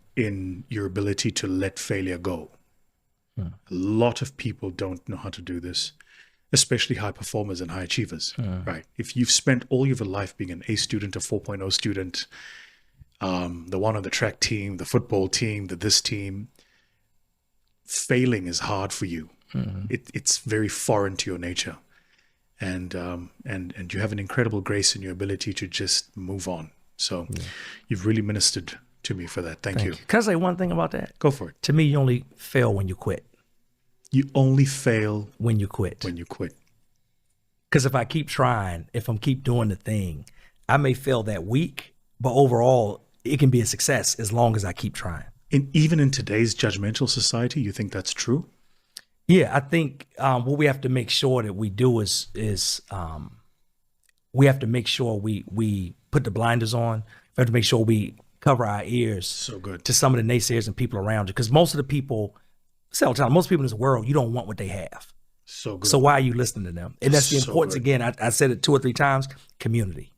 A: your ability to let failure go. A lot of people don't know how to do this, especially high performers and high achievers, right? If you've spent all your life being an A student, a 4.0 student, the one on the track team, the football team, this team, failing is hard for you. It's very foreign to your nature. And you have an incredible grace in your ability to just move on. So you've really ministered to me for that. Thank you.
B: Can I say one thing about that?
A: Go for it.
B: To me, you only fail when you quit.
A: You only fail
B: when you quit.
A: When you quit.
B: Because if I keep trying, if I'm keep doing the thing, I may fail that week, but overall, it can be a success as long as I keep trying.
A: And even in today's judgmental society, you think that's true?
B: Yeah, I think what we have to make sure that we do is we have to make sure we put the blinders on. We have to make sure we cover our ears to some of the naysayers and people around you. Because most of the people, most people in this world, you don't want what they have.
A: So good.
B: So why are you listening to them? And that's the
A: So
B: importance.
A: good.
B: Again, I said it 2 or 3 times, community.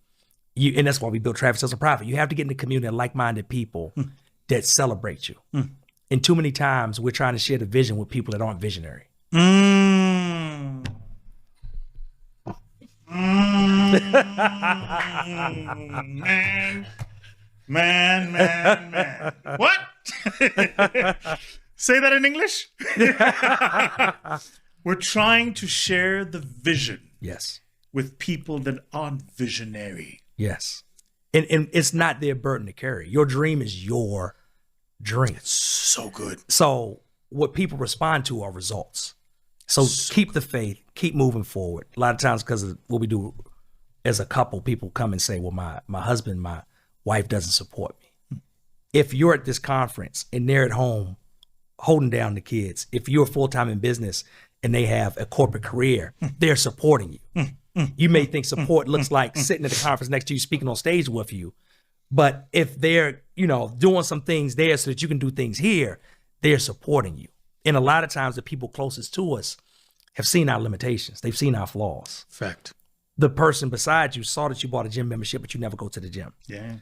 B: And that's why we build Traffic Sales and Profit. You have to get in the community of like-minded people that celebrate you. And too many times we're trying to share the vision with people that aren't visionary.
A: Man. What? Say that in English? We're trying to share the vision
B: Yes.
A: with people that aren't visionary.
B: Yes. And it's not their burden to carry. Your dream is your dream.
A: So good.
B: So what people respond to are results. So keep the faith, keep moving forward. A lot of times because of what we do as a couple, people come and say, well, my husband, my wife doesn't support me. If you're at this conference and they're at home holding down the kids, if you're full-time in business and they have a corporate career, they're supporting you. You may think support looks like sitting at the conference next to you, speaking on stage with you. But if they're, doing some things there so that you can do things here, they're supporting you. And a lot of times the people closest to us have seen our limitations. They've seen our flaws.
A: Fact.
B: The person beside you saw that you bought a gym membership, but you never go to the gym.
A: Yeah.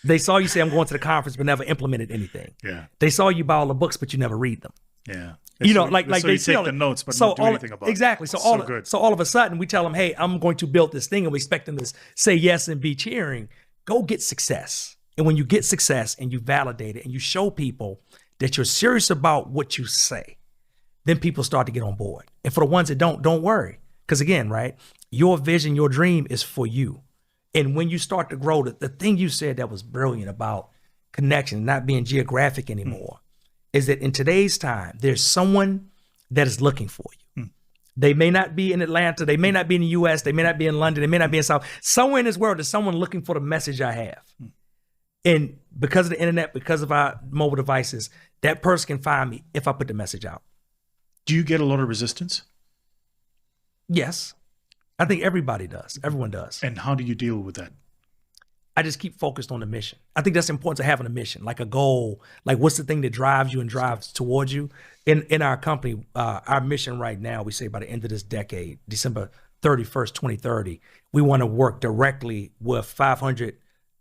B: They saw you say, I'm going to the conference, but never implemented anything.
A: Yeah.
B: They saw you buy all the books, but you never read them.
A: Yeah.
B: Like
A: so
B: they
A: you take the notes, but not do anything about
B: exactly.
A: it.
B: So
A: So
B: all of a sudden we tell them, hey, I'm going to build this thing, and we expect them to say yes and be cheering. Go get success. And when you get success and you validate it and you show people that you're serious about what you say, then people start to get on board. And for the ones that don't worry. Because again, right, your vision, your dream is for you. And when you start to grow, the thing you said that was brilliant about connection, not being geographic anymore, is that in today's time, there's someone that is looking for you. They may not be in Atlanta. They may not be in the U.S. They may not be in London. They may not be in South. Somewhere in this world, there's someone looking for the message I have. And because of the internet, because of our mobile devices, that person can find me if I put the message out.
A: Do you get a lot of resistance?
B: Yes. I think everybody does. Everyone does.
A: And how do you deal with that?
B: I just keep focused on the mission. I think that's important to having a mission, like a goal, like what's the thing that drives you and drives towards you. In our company, our mission right now, we say by the end of this decade, December 31st, 2030, we want to work directly with 500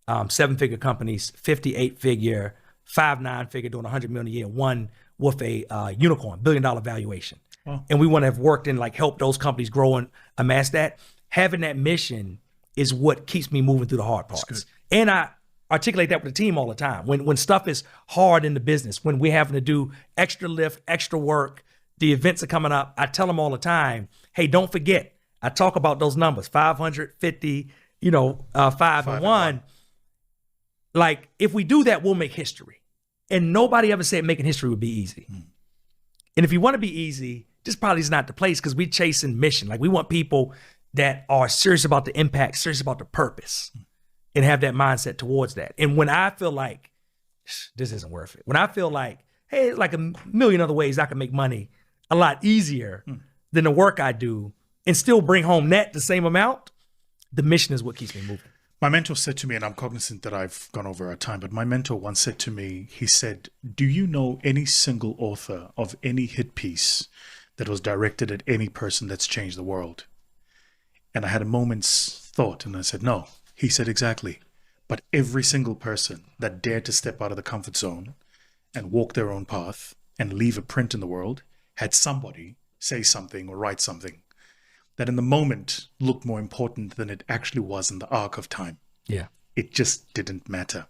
B: 7-figure companies, 58-figure, 5 9-figure, doing 100 million a year, one with a unicorn, $1 billion valuation.
A: Wow.
B: And we want to have worked and help those companies grow and amass that. Having that mission is what keeps me moving through the hard parts. And I articulate that with the team all the time. When stuff is hard in the business, when we're having to do extra lift, extra work, the events are coming up, I tell them all the time, hey, don't forget, I talk about those numbers, 550, 5 and 1. Like, if we do that, we'll make history. And nobody ever said making history would be easy. And if you want to be easy, this probably is not the place, because we're chasing mission. Like, we want people that are serious about the impact, serious about the purpose, and have that mindset towards that. And when I feel like this isn't worth it, when I feel like, hey, like a million other ways I can make money a lot easier than the work I do and still bring home net the same amount, the mission is what keeps me moving.
A: My mentor said to me, and I'm cognizant that I've gone over our time, but my mentor once said to me, he said, do you know any single author of any hit piece that was directed at any person that's changed the world? And I had a moment's thought, and I said, no. He said, exactly. But every single person that dared to step out of the comfort zone and walk their own path and leave a print in the world had somebody say something or write something that in the moment looked more important than it actually was in the arc of time.
B: Yeah.
A: It just didn't matter.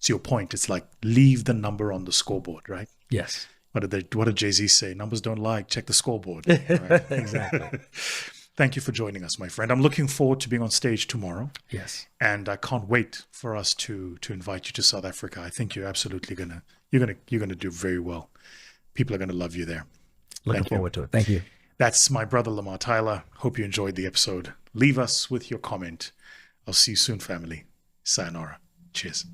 A: To your point, it's like, leave the number on the scoreboard, right?
B: Yes.
A: What did Jay-Z say? Numbers don't lie, check the scoreboard. Right?
B: Exactly.
A: Thank you for joining us, my friend. I'm looking forward to being on stage tomorrow.
B: Yes.
A: And I can't wait for us to invite you to South Africa. I think you're absolutely you're gonna do very well. People are gonna love you there.
B: Looking forward to it. Thank you.
A: That's my brother, Lamar Tyler. Hope you enjoyed the episode. Leave us with your comment. I'll see you soon, family. Sayonara. Cheers.